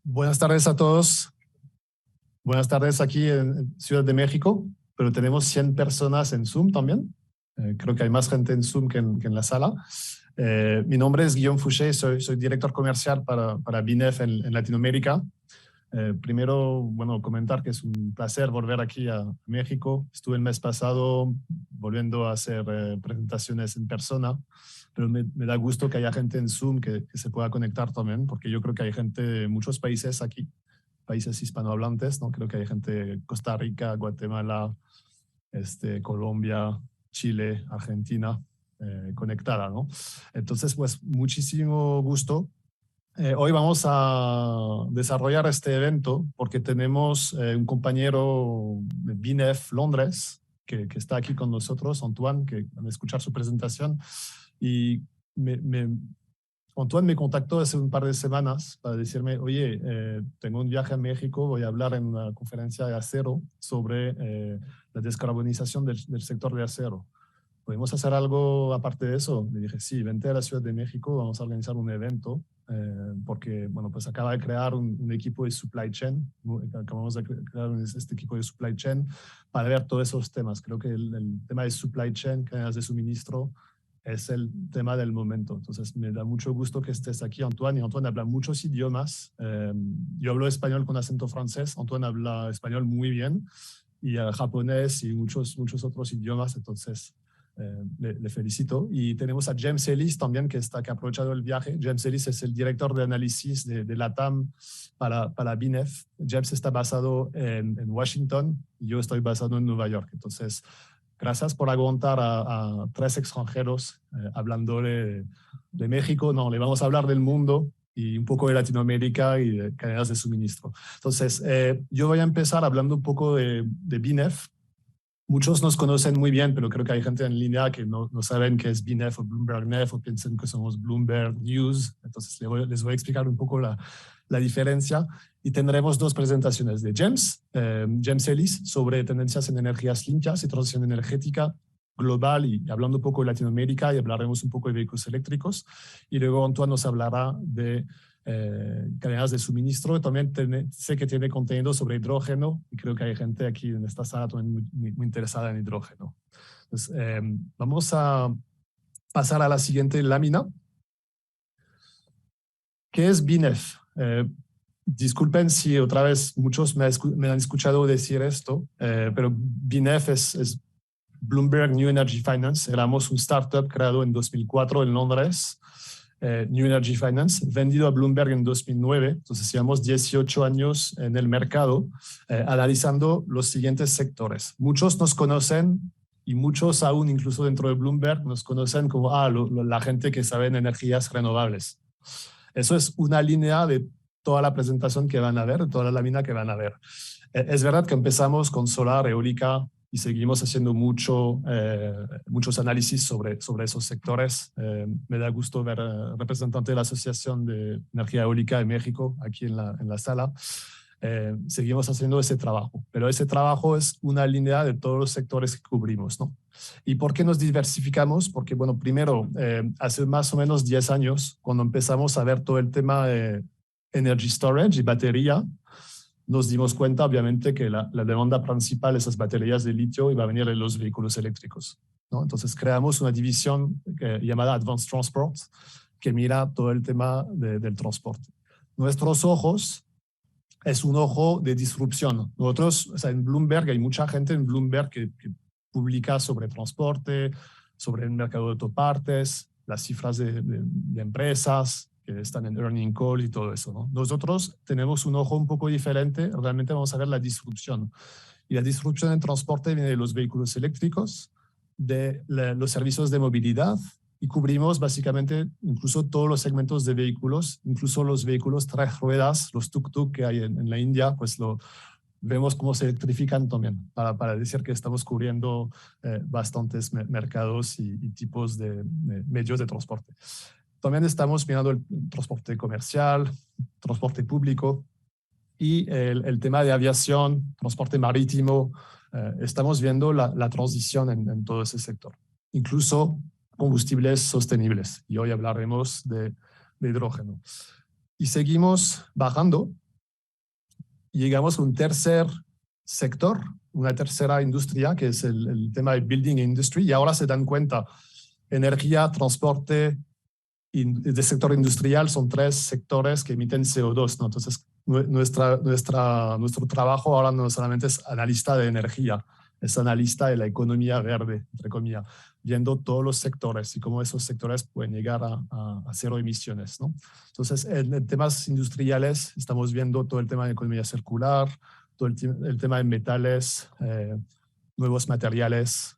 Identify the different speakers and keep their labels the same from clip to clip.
Speaker 1: Buenas tardes a todos. Buenas tardes aquí en Ciudad de México, pero tenemos 100 personas en Zoom también. Creo que hay más gente en Zoom que en la sala. Mi nombre es Guillaume Fouché, soy director comercial para BINEF en Latinoamérica. Primero, bueno, comentar que es un placer volver aquí a México. Estuve el mes pasado volviendo a hacer presentaciones en persona, pero me da gusto que haya gente en Zoom que se pueda conectar también, porque yo creo que hay gente de muchos países aquí, países hispanohablantes, ¿no? Creo que hay gente de Costa Rica, Guatemala, Colombia, Chile, Argentina, conectada, ¿no? Entonces, pues, muchísimo gusto. Hoy vamos a desarrollar este evento porque tenemos un compañero de BINEF Londres que está aquí con nosotros, Antoine, que van a escuchar su presentación. Y Antoine me contactó hace un par de semanas para decirme, oye, tengo un viaje a México, voy a hablar en una conferencia de acero sobre la descarbonización del sector de acero. ¿Podemos hacer algo aparte de eso? Le dije, sí, vente a la Ciudad de México, vamos a organizar un evento, porque, bueno, pues acaba de crear un equipo de supply chain, acabamos de crear este equipo de supply chain para ver todos esos temas. Creo que el tema de supply chain, cadenas de suministro, es el tema del momento. Entonces, me da mucho gusto que estés aquí, Antoine. Y Antoine habla muchos idiomas. Yo hablo español con acento francés. Antoine habla español muy bien. Y japonés y muchos otros idiomas. Entonces, le felicito. Y tenemos a James Ellis también, que ha aprovechado el viaje. James Ellis es el director de análisis de LATAM para BINEF. James está basado en Washington y yo estoy basado en Nueva York. Entonces, gracias por aguantar a tres extranjeros hablándole de México. No, le vamos a hablar del mundo y un poco de Latinoamérica y de cadenas de suministro. Entonces, yo voy a empezar hablando un poco de BINEF. Muchos nos conocen muy bien, pero creo que hay gente en línea que no saben qué es BINEF o Bloomberg NEF o piensan que somos Bloomberg News. Entonces, les voy a explicar un poco la diferencia. Y tendremos dos presentaciones de James Ellis, sobre tendencias en energías limpias y transición energética global y hablando un poco de Latinoamérica y hablaremos un poco de vehículos eléctricos. Y luego Antoine nos hablará de cadenas de suministro. También sé que tiene contenido sobre hidrógeno y creo que hay gente aquí en esta sala también muy interesada en hidrógeno. Entonces, vamos a pasar a la siguiente lámina. ¿Qué es BINEF? Disculpen si otra vez muchos me han escuchado decir esto, pero BINEF es Bloomberg New Energy Finance. Éramos un startup creado en 2004 en Londres, New Energy Finance, vendido a Bloomberg en 2009. Entonces llevamos 18 años en el mercado analizando los siguientes sectores. Muchos nos conocen y muchos aún, incluso dentro de Bloomberg, nos conocen como la gente que sabe en energías renovables. Eso es una línea de toda la presentación que van a ver, toda la lámina que van a ver. Es verdad que empezamos con solar, eólica y seguimos haciendo muchos análisis sobre esos sectores. Me da gusto ver representante de la Asociación de Energía Eólica de México aquí en la sala. Seguimos haciendo ese trabajo, pero ese trabajo es una línea de todos los sectores que cubrimos, ¿no? ¿Y por qué nos diversificamos? Porque, bueno, primero, hace más o menos 10 años, cuando empezamos a ver todo el tema de energy storage y batería, nos dimos cuenta, obviamente, que la demanda principal de esas baterías de litio iba a venir de los vehículos eléctricos, ¿no? Entonces, creamos una división llamada Advanced Transport, que mira todo el tema del transporte. Nuestros ojos es un ojo de disrupción. Nosotros, o sea, en Bloomberg, hay mucha gente en Bloomberg que publica sobre transporte, sobre el mercado de autopartes, las cifras de empresas que están en earning call y todo eso, ¿no? Nosotros tenemos un ojo un poco diferente. Realmente vamos a ver la disrupción. Y la disrupción en transporte viene de los vehículos eléctricos, de los servicios de movilidad, y cubrimos básicamente incluso todos los segmentos de vehículos, incluso los vehículos tres ruedas, los tuk-tuk que hay en la India, pues vemos cómo se electrifican también, para decir que estamos cubriendo bastantes mercados y tipos de medios de transporte. También estamos mirando el transporte comercial, transporte público y el tema de aviación, transporte marítimo. Estamos viendo la transición en todo ese sector. Incluso combustibles sostenibles. Y hoy hablaremos de hidrógeno. Y seguimos bajando llegamos a un tercer sector, una tercera industria, que es el tema de building industry, y ahora se dan cuenta, energía, transporte y de sector industrial son tres sectores que emiten CO2, ¿no? Entonces, nuestro trabajo ahora no solamente es analista de energía, es analista de la economía verde, entre comillas, viendo todos los sectores y cómo esos sectores pueden llegar a cero emisiones, ¿no? Entonces, en temas industriales estamos viendo todo el tema de economía circular, todo el tema de metales, nuevos materiales,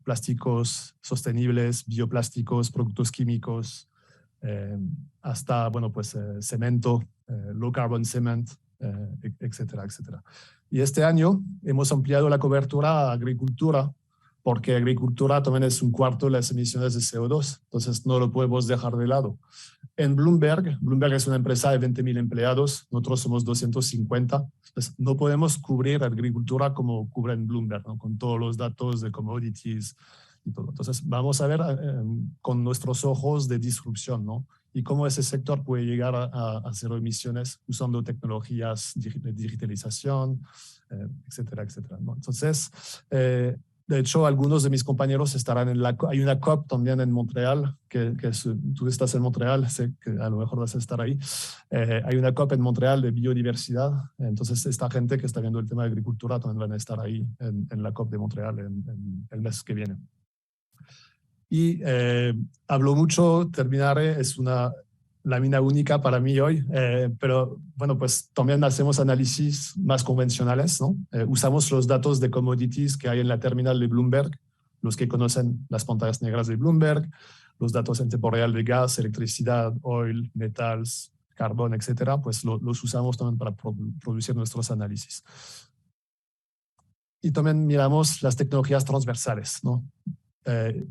Speaker 1: plásticos sostenibles, bioplásticos, productos químicos, hasta, bueno, pues cemento, low carbon cement, etcétera, etcétera. Y este año hemos ampliado la cobertura a agricultura, porque agricultura también es un cuarto de las emisiones de CO2, entonces no lo podemos dejar de lado. En Bloomberg es una empresa de 20.000 empleados, nosotros somos 250, entonces no podemos cubrir agricultura como cubren Bloomberg, ¿no? Con todos los datos de commodities y todo. Entonces vamos a ver con nuestros ojos de disrupción, ¿no? Y cómo ese sector puede llegar a cero emisiones usando tecnologías de digitalización, etcétera, etcétera, ¿no? Entonces, de hecho, algunos de mis compañeros estarán hay una COP también en Montreal, tú estás en Montreal, sé que a lo mejor vas a estar ahí. Hay una COP en Montreal de biodiversidad, entonces esta gente que está viendo el tema de agricultura también van a estar ahí en la COP de Montreal en el mes que viene. Y hablo mucho, terminaré, es una lámina única para mí hoy, pero bueno, pues también hacemos análisis más convencionales, ¿no? Usamos los datos de commodities que hay en la terminal de Bloomberg, los que conocen las pantallas negras de Bloomberg, los datos en tiempo real de gas, electricidad, oil, metals, carbón, etcétera, pues los usamos también para producir nuestros análisis. Y también miramos las tecnologías transversales, ¿no?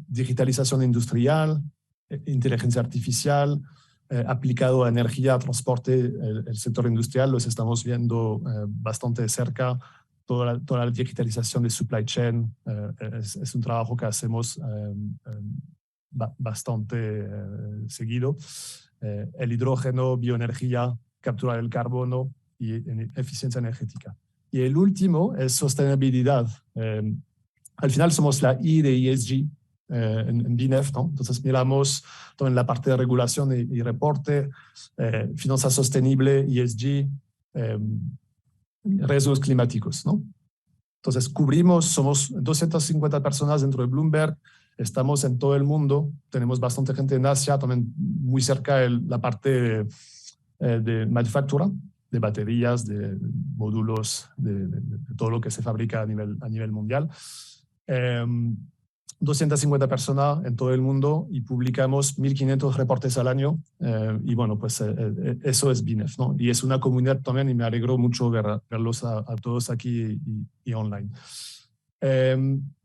Speaker 1: Digitalización industrial, inteligencia artificial, aplicado a energía, transporte, el sector industrial, los estamos viendo bastante de cerca. Toda la digitalización de supply chain es un trabajo que hacemos bastante seguido. El hidrógeno, bioenergía, captura del carbono y eficiencia energética. Y el último es sostenibilidad. Al final somos la I de ESG en BINEF, ¿no? Entonces miramos todo en la parte de regulación y reporte, finanzas sostenible, ESG, riesgos climáticos, ¿no? Entonces cubrimos, somos 250 personas dentro de Bloomberg, estamos en todo el mundo, tenemos bastante gente en Asia, también muy cerca de la parte de manufactura, de baterías, de módulos, de todo lo que se fabrica a nivel mundial. 250 personas en todo el mundo y publicamos 1.500 reportes al año y bueno, pues eso es BINEF, ¿no? Y es una comunidad también y me alegro mucho verlos a todos aquí y online.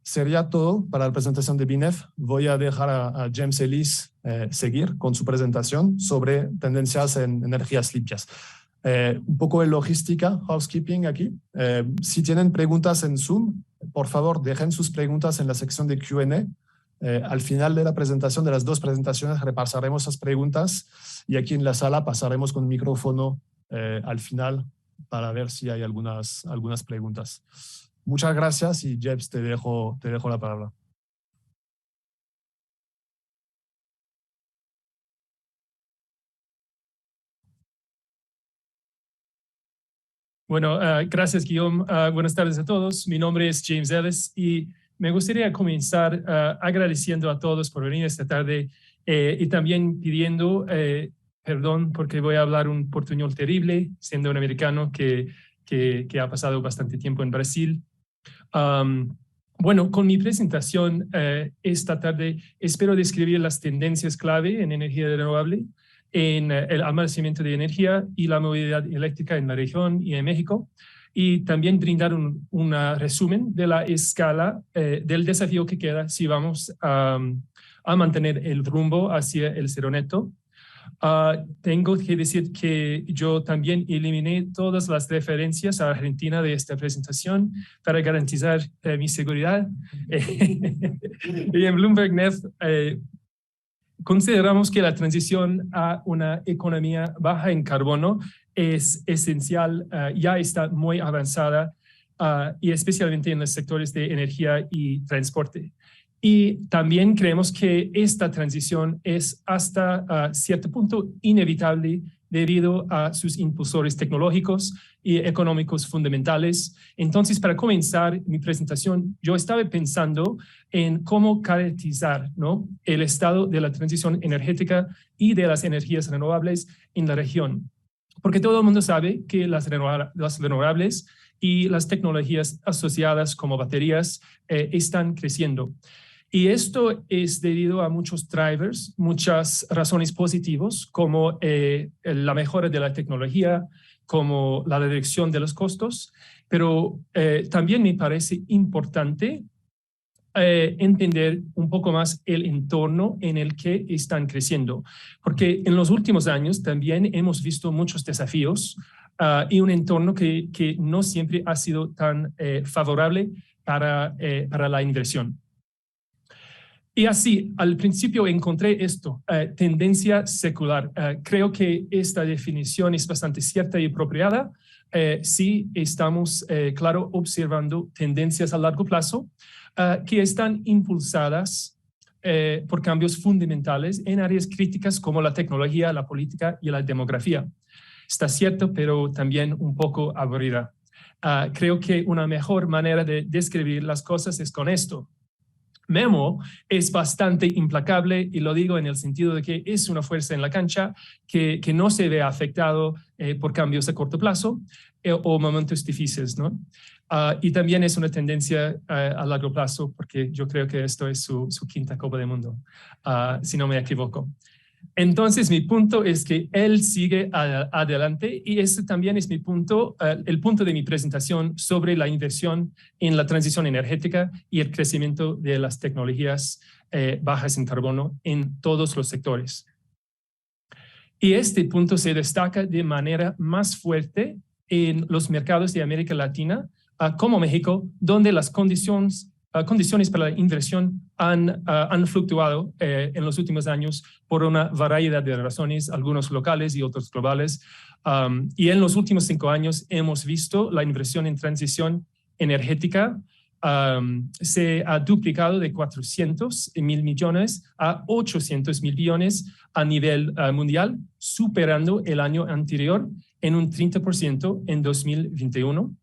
Speaker 1: Sería todo para la presentación de BINEF. Voy a dejar a James Ellis seguir con su presentación sobre tendencias en energías limpias. Un poco de logística, housekeeping aquí. Si tienen preguntas en Zoom, por favor, dejen sus preguntas en la sección de Q&A. Al final de la presentación, de las dos presentaciones, repasaremos esas preguntas y aquí en la sala pasaremos con el micrófono al final para ver si hay algunas preguntas. Muchas gracias y Jebs, te dejo la palabra.
Speaker 2: Bueno, gracias, Guillaume. Buenas tardes a todos. Mi nombre es James Ellis y me gustaría comenzar agradeciendo a todos por venir esta tarde y también pidiendo perdón porque voy a hablar un portuñol terrible, siendo un americano que ha pasado bastante tiempo en Brasil. Bueno, con mi presentación esta tarde espero describir las tendencias clave en energía renovable, en el almacenamiento de energía y la movilidad eléctrica en la región y en México, y también brindar un resumen de la escala del desafío que queda si vamos a mantener el rumbo hacia el cero neto. Tengo que decir que yo también eliminé todas las referencias a Argentina de esta presentación para garantizar mi seguridad. Y en Bloomberg Net consideramos que la transición a una economía baja en carbono es esencial, ya está muy avanzada y especialmente en los sectores de energía y transporte. Y también creemos que esta transición es hasta cierto punto inevitable debido a sus impulsores tecnológicos y económicos fundamentales. Entonces, para comenzar mi presentación, yo estaba pensando en cómo caracterizar, ¿no?, el estado de la transición energética y de las energías renovables en la región. Porque todo el mundo sabe que las renovables y las tecnologías asociadas como baterías están creciendo. Y esto es debido a muchos drivers, muchas razones positivas, como la mejora de la tecnología, como la reducción de los costos, pero también me parece importante entender un poco más el entorno en el que están creciendo, porque en los últimos años también hemos visto muchos desafíos y un entorno que no siempre ha sido tan favorable para la inversión. Y así, al principio encontré esto, tendencia secular. Creo que esta definición es bastante cierta y apropiada. Sí, estamos, claro, observando tendencias a largo plazo que están impulsadas por cambios fundamentales en áreas críticas como la tecnología, la política y la demografía. Está cierto, pero también un poco aburrida. Creo que una mejor manera de describir las cosas es con esto. Memo es bastante implacable y lo digo en el sentido de que es una fuerza en la cancha que no se ve afectado por cambios a corto plazo o momentos difíciles, ¿no? Y también es una tendencia a largo plazo porque yo creo que esto es su quinta Copa del Mundo, si no me equivoco. Entonces, mi punto es que él sigue adelante y ese también es mi punto, el punto de mi presentación sobre la inversión en la transición energética y el crecimiento de las tecnologías bajas en carbono en todos los sectores. Y este punto se destaca de manera más fuerte en los mercados de América Latina, como México, donde las condiciones para la inversión han fluctuado en los últimos años por una variedad de razones, algunos locales y otros globales. Y en los últimos 5 años hemos visto la inversión en transición energética se ha duplicado de 400.000 millones a 800.000 billones a nivel mundial, superando el año anterior en un 30% en 2021.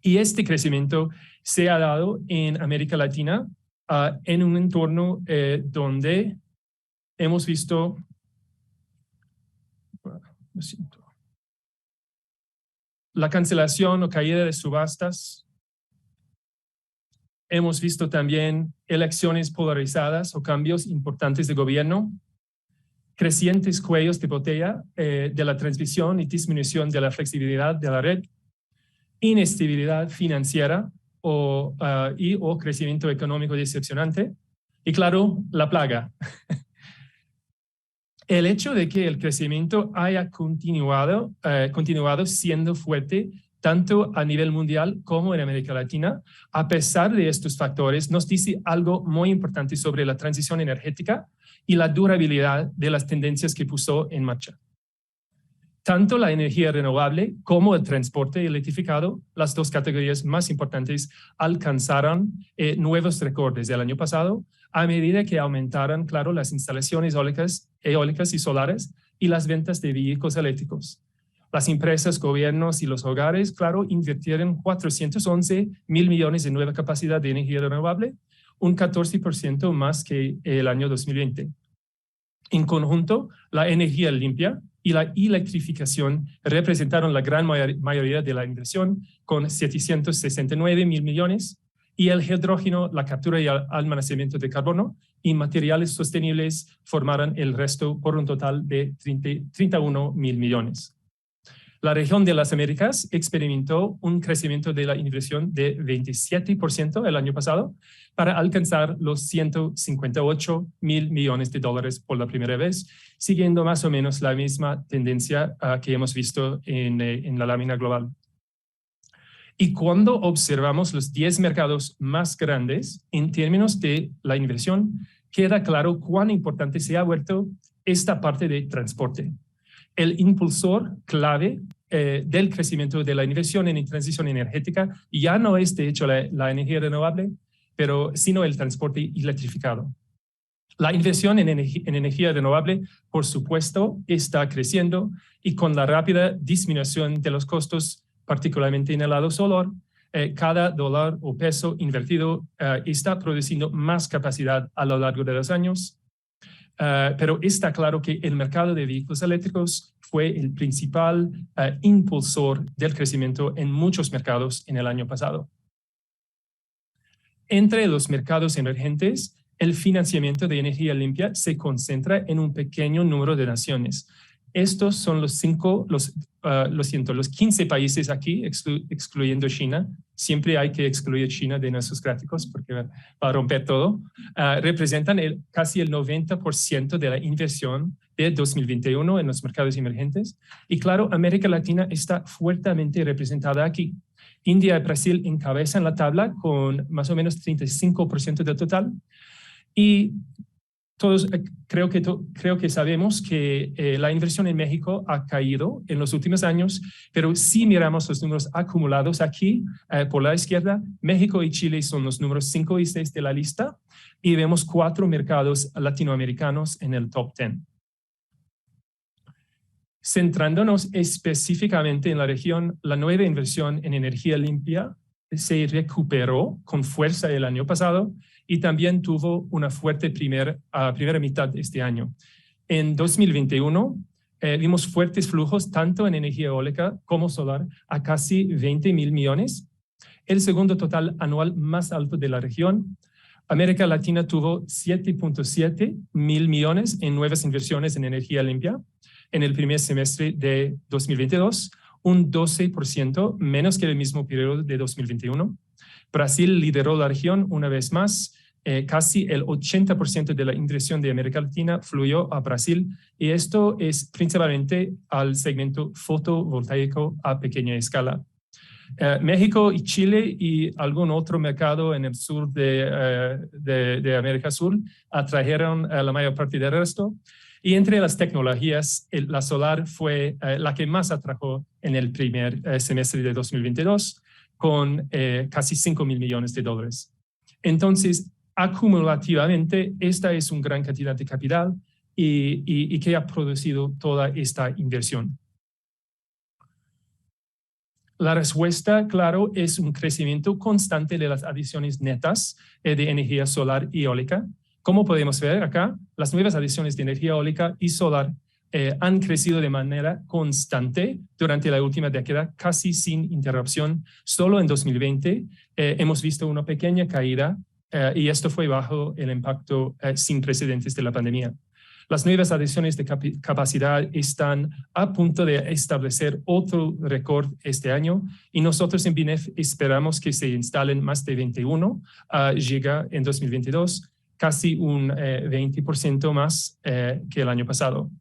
Speaker 2: Y este crecimiento se ha dado en América Latina en un entorno donde hemos visto, la cancelación o caída de subastas. Hemos visto también elecciones polarizadas o cambios importantes de gobierno, crecientes cuellos de botella de la transmisión y disminución de la flexibilidad de la red, inestabilidad financiera o crecimiento económico decepcionante y, claro, la plaga. El hecho de que el crecimiento haya continuado siendo fuerte tanto a nivel mundial como en América Latina, a pesar de estos factores, nos dice algo muy importante sobre la transición energética y la durabilidad de las tendencias que puso en marcha. Tanto la energía renovable como el transporte electrificado, las dos categorías más importantes, alcanzaron nuevos récords del año pasado a medida que aumentaron, claro, las instalaciones eólicas y solares y las ventas de vehículos eléctricos. Las empresas, gobiernos y los hogares, claro, invirtieron 411.000 millones de nueva capacidad de energía renovable, un 14% más que el año 2020. En conjunto, la energía limpia y la electrificación representaron la gran mayoría de la inversión, con 769.000 millones, y el hidrógeno, la captura y el almacenamiento de carbono y materiales sostenibles formaron el resto por un total de 31.000 millones. La región de las Américas experimentó un crecimiento de la inversión de 27% el año pasado para alcanzar los 158.000 millones de dólares por la primera vez, siguiendo más o menos la misma tendencia que hemos visto en la lámina global. Y cuando observamos los 10 mercados más grandes en términos de la inversión, queda claro cuán importante se ha vuelto esta parte de transporte. El impulsor clave del crecimiento de la inversión en transición energética ya no es de hecho la energía renovable, sino el transporte electrificado. La inversión en energía renovable, por supuesto, está creciendo y con la rápida disminución de los costos, particularmente en el lado solar, cada dólar o peso invertido está produciendo más capacidad a lo largo de los años. Pero está claro que el mercado de vehículos eléctricos fue el principal impulsor del crecimiento en muchos mercados en el año pasado. Entre los mercados emergentes, el financiamiento de energía limpia se concentra en un pequeño número de naciones. Estos son los 15 países aquí, excluyendo China. Siempre hay que excluir China de nuestros gráficos porque va a romper todo. Representan casi el 90% de la inversión de 2021 en los mercados emergentes. Y claro, América Latina está fuertemente representada aquí. India y Brasil encabezan la tabla con más o menos 35% del total. Y todos creo que sabemos que la inversión en México ha caído en los últimos años, pero si miramos los números acumulados aquí por la izquierda, México y Chile son los números 5 y 6 de la lista y vemos 4 mercados latinoamericanos en el top 10. Centrándonos específicamente en la región, la nueva inversión en energía limpia se recuperó con fuerza el año pasado y también tuvo una fuerte primera mitad de este año. En 2021 vimos fuertes flujos tanto en energía eólica como solar a casi 20,000 millones, el segundo total anual más alto de la región. América Latina tuvo 7,7 mil millones en nuevas inversiones en energía limpia en el primer semestre de 2022, un 12% menos que el mismo periodo de 2021. Brasil lideró la región una vez más. Casi el 80% de la inversión de América Latina fluyó a Brasil y esto es principalmente al segmento fotovoltaico a pequeña escala. México y Chile y algún otro mercado en el sur de América Sur atrajeron la mayor parte del resto. Y entre las tecnologías, la solar fue la que más atrajo en el primer semestre de 2022, con casi 5,000 millones de dólares. Entonces, acumulativamente, esta es una gran cantidad de capital y que ha producido toda esta inversión. La respuesta, claro, es un crecimiento constante de las adiciones netas de energía solar y eólica. Como podemos ver acá, las nuevas adiciones de energía eólica y solar han crecido de manera constante durante la última década, casi sin interrupción. Solo en 2020 hemos visto una pequeña caída y esto fue bajo el impacto sin precedentes de la pandemia. Las nuevas adiciones de capacidad están a punto de establecer otro récord este año y nosotros en BNEF esperamos que se instalen más de 21 giga en 2022, casi un 20% más que el año pasado.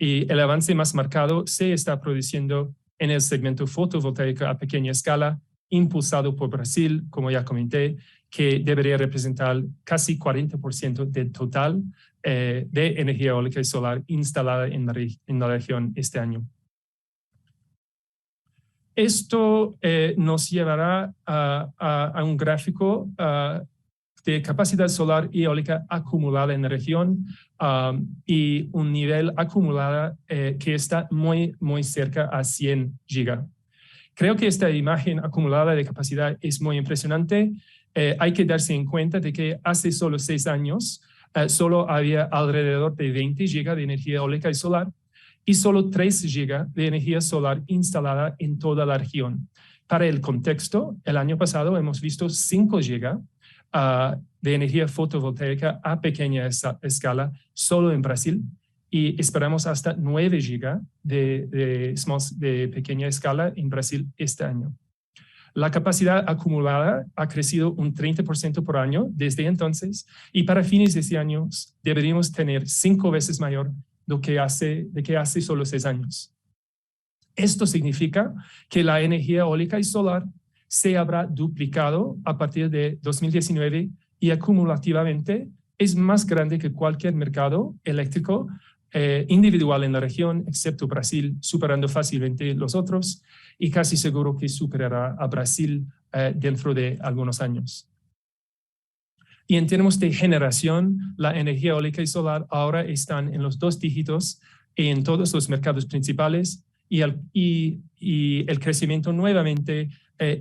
Speaker 2: Y el avance más marcado se está produciendo en el segmento fotovoltaico a pequeña escala, impulsado por Brasil, como ya comenté, que debería representar casi 40% del total de energía eólica y solar instalada en la región este año. Esto nos llevará a un gráfico de capacidad solar y eólica acumulada en la región y un nivel acumulada que está muy cerca a 100 giga. Creo que esta imagen acumulada de capacidad es muy impresionante. Hay que darse en cuenta de que hace solo 6 años solo había alrededor de 20 gigas de energía eólica y solar y solo 3 gigas de energía solar instalada en toda la región. Para el contexto, el año pasado hemos visto 5 gigas de energía fotovoltaica a pequeña escala solo en Brasil y esperamos hasta 9 gigas de pequeña escala en Brasil este año. La capacidad acumulada ha crecido un 30% por año desde entonces y para fines de este año deberíamos tener 5 veces mayor de que hace solo 6 años. Esto significa que la energía eólica y solar se habrá duplicado a partir de 2019 y acumulativamente es más grande que cualquier mercado eléctrico individual en la región, excepto Brasil, superando fácilmente los otros y casi seguro que superará a Brasil dentro de algunos años. Y en términos de generación, la energía eólica y solar ahora están en los 2 dígitos en todos los mercados principales y el crecimiento nuevamente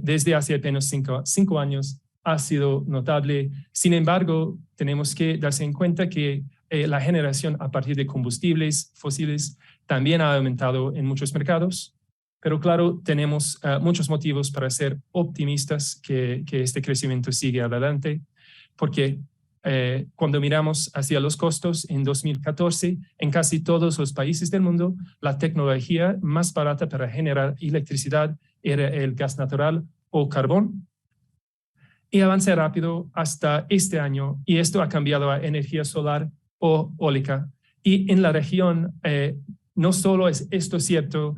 Speaker 2: desde hace apenas 5 años ha sido notable. Sin embargo, tenemos que darse en cuenta que la generación a partir de combustibles fósiles también ha aumentado en muchos mercados, pero claro, tenemos muchos motivos para ser optimistas que este crecimiento sigue adelante, porque cuando miramos hacia los costos en 2014, en casi todos los países del mundo, la tecnología más barata para generar electricidad era el gas natural o carbón, y avanza rápido hasta este año, y esto ha cambiado a energía solar o eólica. Y en la región, no solo es esto cierto,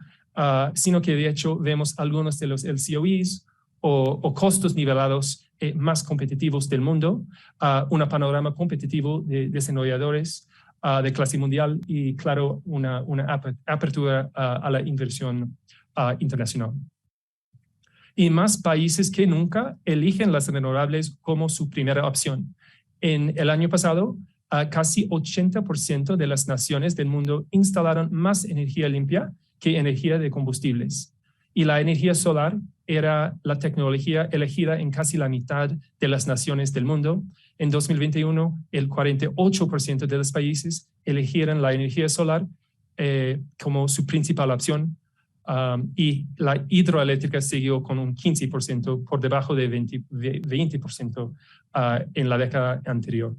Speaker 2: sino que de hecho vemos algunos de los LCOEs o costos nivelados más competitivos del mundo, un panorama competitivo de desarrolladores de clase mundial y, claro, una apertura a la inversión internacional. Y más países que nunca eligen las renovables como su primera opción. En el año pasado, casi 80% de las naciones del mundo instalaron más energía limpia que energía de combustibles. Y la energía solar era la tecnología elegida en casi la mitad de las naciones del mundo. En 2021, el 48% de los países eligieron la energía solar como su principal opción. Y la hidroeléctrica siguió con un 15% por debajo de 20% en la década anterior.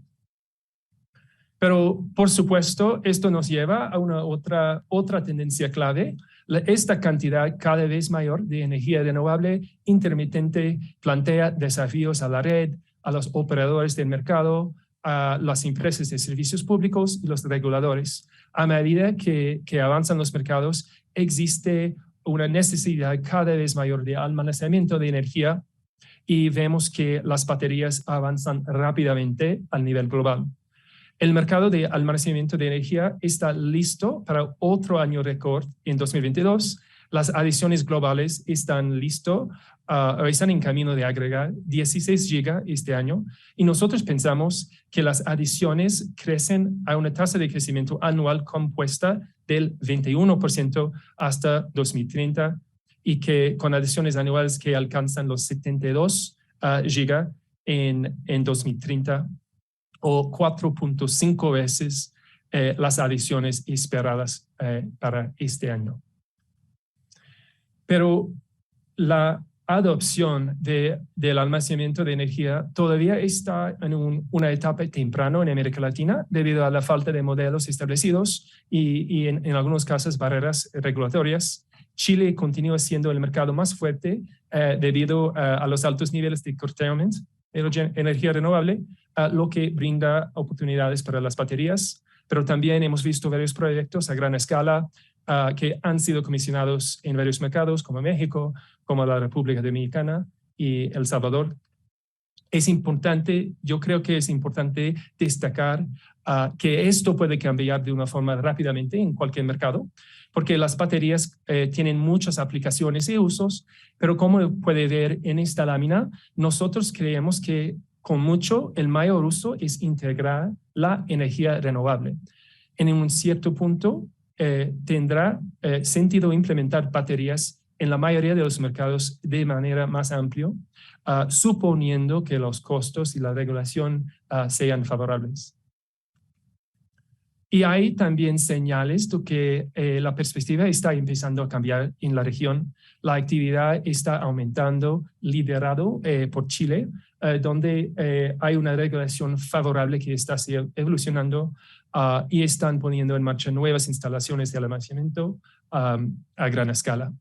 Speaker 2: Pero, por supuesto, esto nos lleva a una otra tendencia clave. Esta cantidad cada vez mayor de energía renovable intermitente plantea desafíos a la red, a los operadores del mercado, a las empresas de servicios públicos y los reguladores. A medida que avanzan los mercados, existe una necesidad cada vez mayor de almacenamiento de energía y vemos que las baterías avanzan rápidamente a nivel global. El mercado de almacenamiento de energía está listo para otro año récord en 2022. Las adiciones globales están en camino de agregar 16 gigas este año y nosotros pensamos que las adiciones crecen a una tasa de crecimiento anual compuesta del 21% hasta 2030 y que con adiciones anuales que alcanzan los 72 gigas en 2030 o 4.5 veces las adiciones esperadas para este año. Pero la adopción del almacenamiento de energía todavía está en una etapa temprana en América Latina debido a la falta de modelos establecidos y en algunos casos barreras regulatorias. Chile continúa siendo el mercado más fuerte debido a los altos niveles de curtailment de energía renovable, lo que brinda oportunidades para las baterías, pero también hemos visto varios proyectos a gran escala que han sido comisionados en varios mercados como México, como la República Dominicana y El Salvador. Es importante, yo creo que es importante destacar que esto puede cambiar de una forma rápidamente en cualquier mercado, porque las baterías tienen muchas aplicaciones y usos, pero como puede ver en esta lámina, nosotros creemos que con mucho el mayor uso es integrar la energía renovable. En un cierto punto tendrá sentido implementar baterías en la mayoría de los mercados de manera más amplia, suponiendo que los costos y la regulación sean favorables. Y hay también señales de que la perspectiva está empezando a cambiar en la región. La actividad está aumentando, liderado por Chile, donde hay una regulación favorable que está evolucionando y están poniendo en marcha nuevas instalaciones de almacenamiento a gran escala.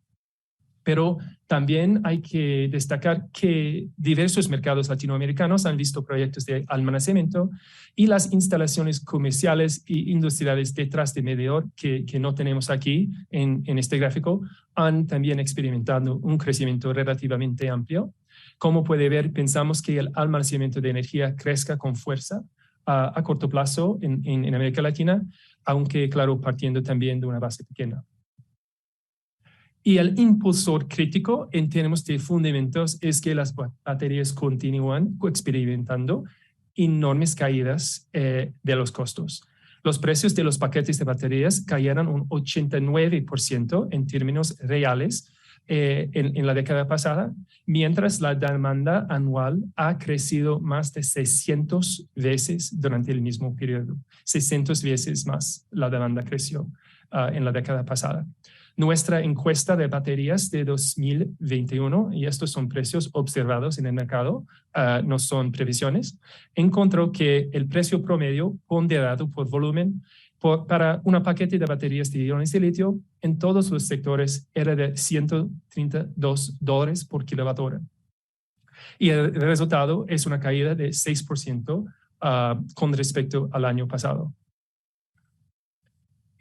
Speaker 2: Pero también hay que destacar que diversos mercados latinoamericanos han visto proyectos de almacenamiento y las instalaciones comerciales e industriales detrás de medidor que no tenemos aquí en este gráfico han también experimentado un crecimiento relativamente amplio. Como puede ver, pensamos que el almacenamiento de energía crezca con fuerza a corto plazo en América Latina, aunque claro, partiendo también de una base pequeña. Y el impulsor crítico en términos de fundamentos es que las baterías continúan experimentando enormes caídas de los costos. Los precios de los paquetes de baterías cayeron un 89% en términos reales en la década pasada, mientras la demanda anual ha crecido más de 600 veces durante el mismo periodo. 600 veces más la demanda creció en la década pasada. Nuestra encuesta de baterías de 2021, y estos son precios observados en el mercado, no son previsiones, encontró que el precio promedio ponderado por volumen para un paquete de baterías de iones de litio en todos los sectores era de $132 por kilowatt-hora. Y el resultado es una caída de 6% con respecto al año pasado.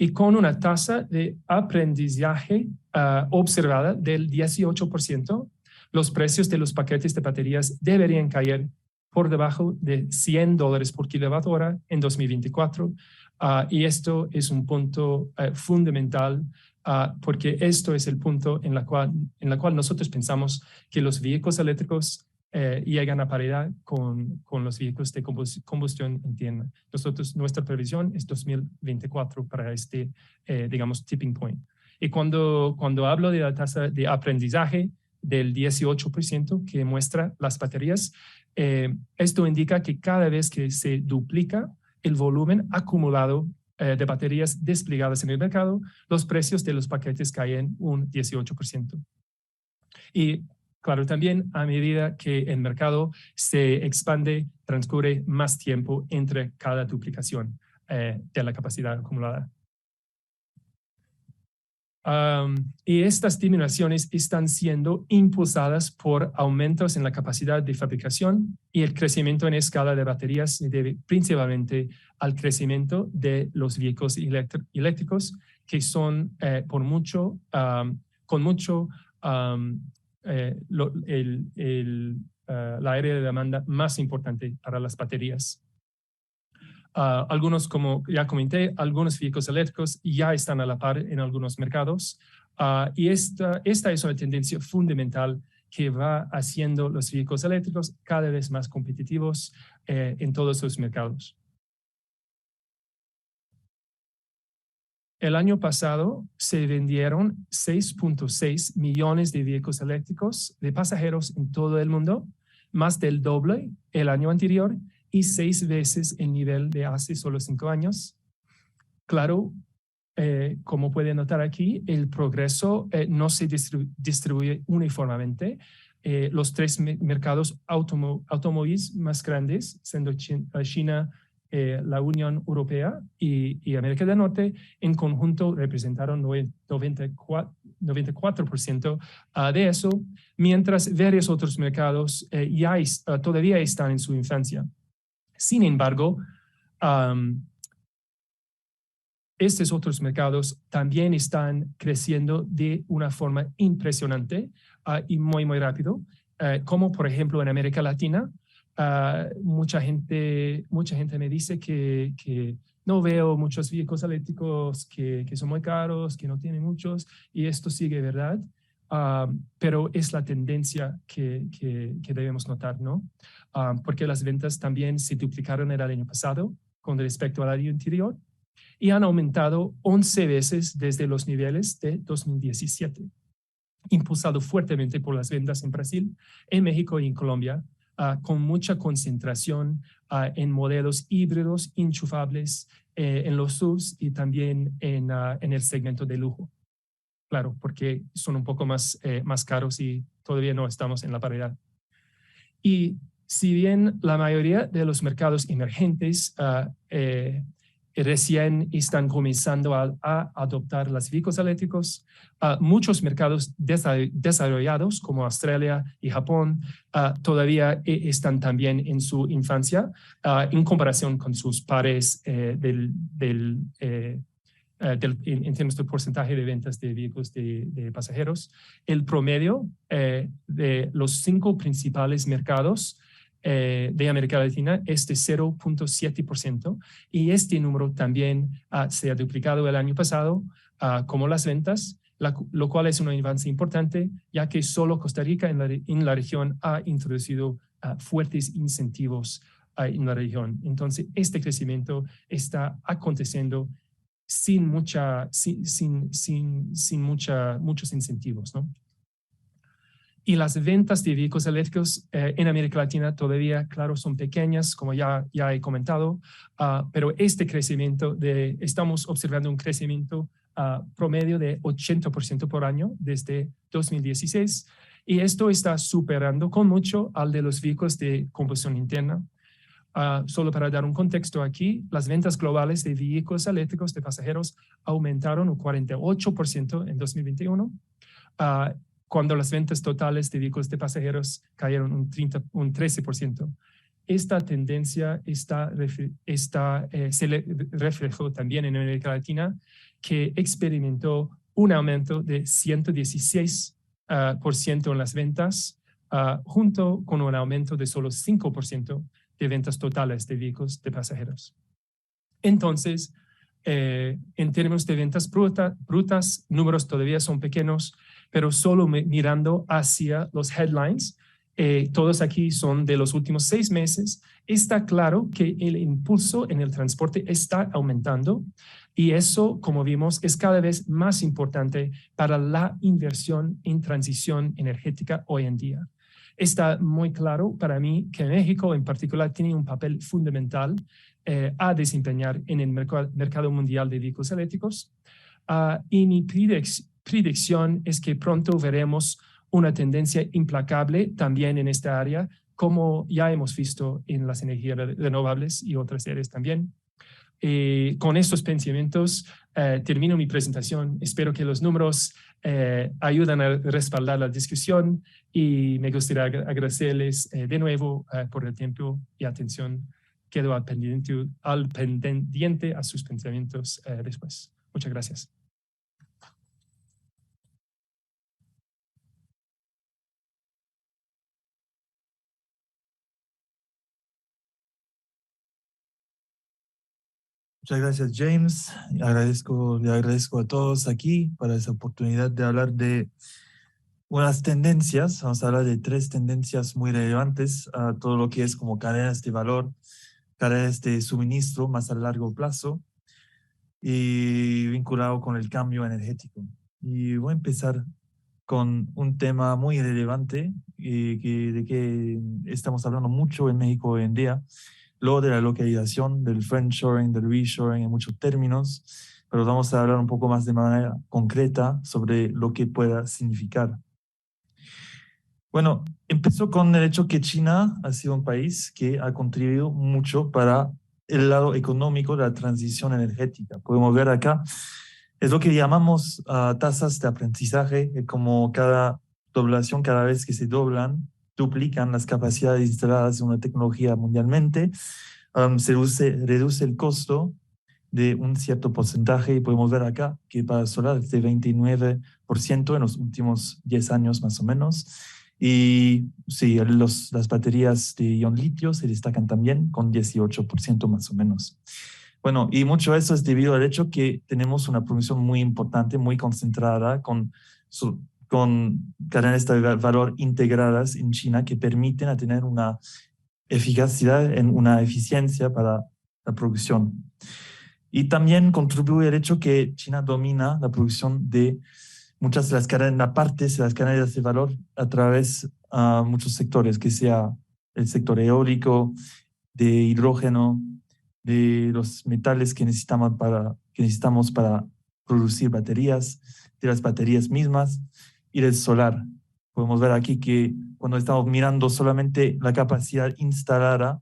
Speaker 2: Y con una tasa de aprendizaje observada del 18%, los precios de los paquetes de baterías deberían caer por debajo de $100 por kilowatt-hora en 2024. Y esto es un punto fundamental porque esto es el punto en la cual nosotros pensamos que los vehículos eléctricos llegan a paridad con los vehículos de combustión interna. Nuestra previsión es 2024 para este, digamos, tipping point. Y cuando hablo de la tasa de aprendizaje del 18% que muestra las baterías, esto indica que cada vez que se duplica el volumen acumulado de baterías desplegadas en el mercado, los precios de los paquetes caen un 18%. Y claro, también a medida que el mercado se expande, transcurre más tiempo entre cada duplicación de la capacidad acumulada. Y estas disminuciones están siendo impulsadas por aumentos en la capacidad de fabricación y el crecimiento en escala de baterías se debe principalmente al crecimiento de los vehículos eléctricos que son la área de demanda más importante para las baterías. Algunos, como ya comenté, algunos vehículos eléctricos ya están a la par en algunos mercados y esta es una tendencia fundamental que va haciendo los vehículos eléctricos cada vez más competitivos en todos los mercados. El año pasado se vendieron 6.6 millones de vehículos eléctricos de pasajeros en todo el mundo, más del doble el año anterior y 6 veces el nivel de hace solo 5 años. Claro, como pueden notar aquí, el progreso no se distribuye uniformemente. Los 3 mercados automóviles más grandes, siendo China, la Unión Europea y América del Norte, en conjunto representaron 94% de eso, mientras varios otros mercados todavía están en su infancia. Sin embargo, estos otros mercados también están creciendo de una forma impresionante y muy, muy rápido, como por ejemplo en América Latina. Mucha gente me dice que no veo muchos vehículos eléctricos, que son muy caros, que no tienen muchos, y esto sigue, ¿verdad? Pero es la tendencia que debemos notar, ¿no? Porque las ventas también se duplicaron el año pasado con respecto al año anterior y han aumentado 11 veces desde los niveles de 2017, impulsado fuertemente por las ventas en Brasil, en México y en Colombia, con mucha concentración en modelos híbridos enchufables en los SUVs y también en el segmento de lujo. Claro, porque son un poco más caros y todavía no estamos en la paridad. Y si bien la mayoría de los mercados emergentes recién están comenzando a adoptar los vehículos eléctricos, muchos mercados desarrollados como Australia y Japón todavía están también en su infancia en comparación con sus pares en términos de porcentaje de ventas de vehículos de pasajeros. El promedio de los 5 principales mercados de América Latina es de 0.7%, y este número también se ha duplicado el año pasado, como las ventas, lo cual es un avance importante, ya que solo Costa Rica en la región ha introducido fuertes incentivos en la región. Entonces, este crecimiento está aconteciendo sin muchos incentivos, ¿no? Y las ventas de vehículos eléctricos en América Latina todavía, claro, son pequeñas, como ya he comentado, pero este crecimiento, estamos observando un crecimiento promedio de 80% por año desde 2016, y esto está superando con mucho al de los vehículos de combustión interna. Solo para dar un contexto aquí, las ventas globales de vehículos eléctricos de pasajeros aumentaron un 48% en 2021, cuando las ventas totales de vehículos de pasajeros cayeron un 13%. Esta tendencia se reflejó también en América Latina, que experimentó un aumento de 116% en las ventas, junto con un aumento de solo 5% de ventas totales de vehículos de pasajeros. Entonces, en términos de ventas brutas, números todavía son pequeños, pero solo mirando hacia los headlines, todos aquí son de los últimos 6 meses, está claro que el impulso en el transporte está aumentando, y eso, como vimos, es cada vez más importante para la inversión en transición energética hoy en día. Está muy claro para mí que México en particular tiene un papel fundamental a desempeñar en el mercado mundial de vehículos eléctricos, y mi predicción es que pronto veremos una tendencia implacable también en esta área, como ya hemos visto en las energías renovables y otras áreas también. Con estos pensamientos termino mi presentación. Espero que los números ayuden a respaldar la discusión, y me gustaría agradecerles de nuevo por el tiempo y atención. Quedo al pendiente a sus pensamientos después. Muchas gracias.
Speaker 3: Muchas gracias, James. Le agradezco a todos aquí para esa oportunidad de hablar de unas tendencias. Vamos a hablar de 3 tendencias muy relevantes a todo lo que es como cadenas de valor, cadenas de suministro más a largo plazo y vinculado con el cambio energético. Y voy a empezar con un tema muy relevante de que estamos hablando mucho en México hoy en día, lo de la localización, del friendshoring, del reshoring, en muchos términos, pero vamos a hablar un poco más de manera concreta sobre lo que pueda significar. Bueno, empezó con el hecho que China ha sido un país que ha contribuido mucho para el lado económico de la transición energética. Podemos ver acá, es lo que llamamos tasas de aprendizaje, como cada doblación, cada vez que se doblan, duplican las capacidades instaladas en una tecnología mundialmente, se reduce el costo de un cierto porcentaje, y podemos ver acá que para solar es de 29% en los últimos 10 años más o menos. Y sí, las baterías de ion litio se destacan también con 18% más o menos. Bueno, y mucho de eso es debido al hecho que tenemos una producción muy importante, muy concentrada, con cadenas de valor integradas en China que permiten tener una eficacia, una eficiencia para la producción. Y también contribuye el hecho que China domina la producción de muchas de las partes de las cadenas de valor a través de muchos sectores, que sea el sector eólico, de hidrógeno, de los metales que necesitamos para producir baterías, de las baterías mismas y del solar. Podemos ver aquí que cuando estamos mirando solamente la capacidad instalada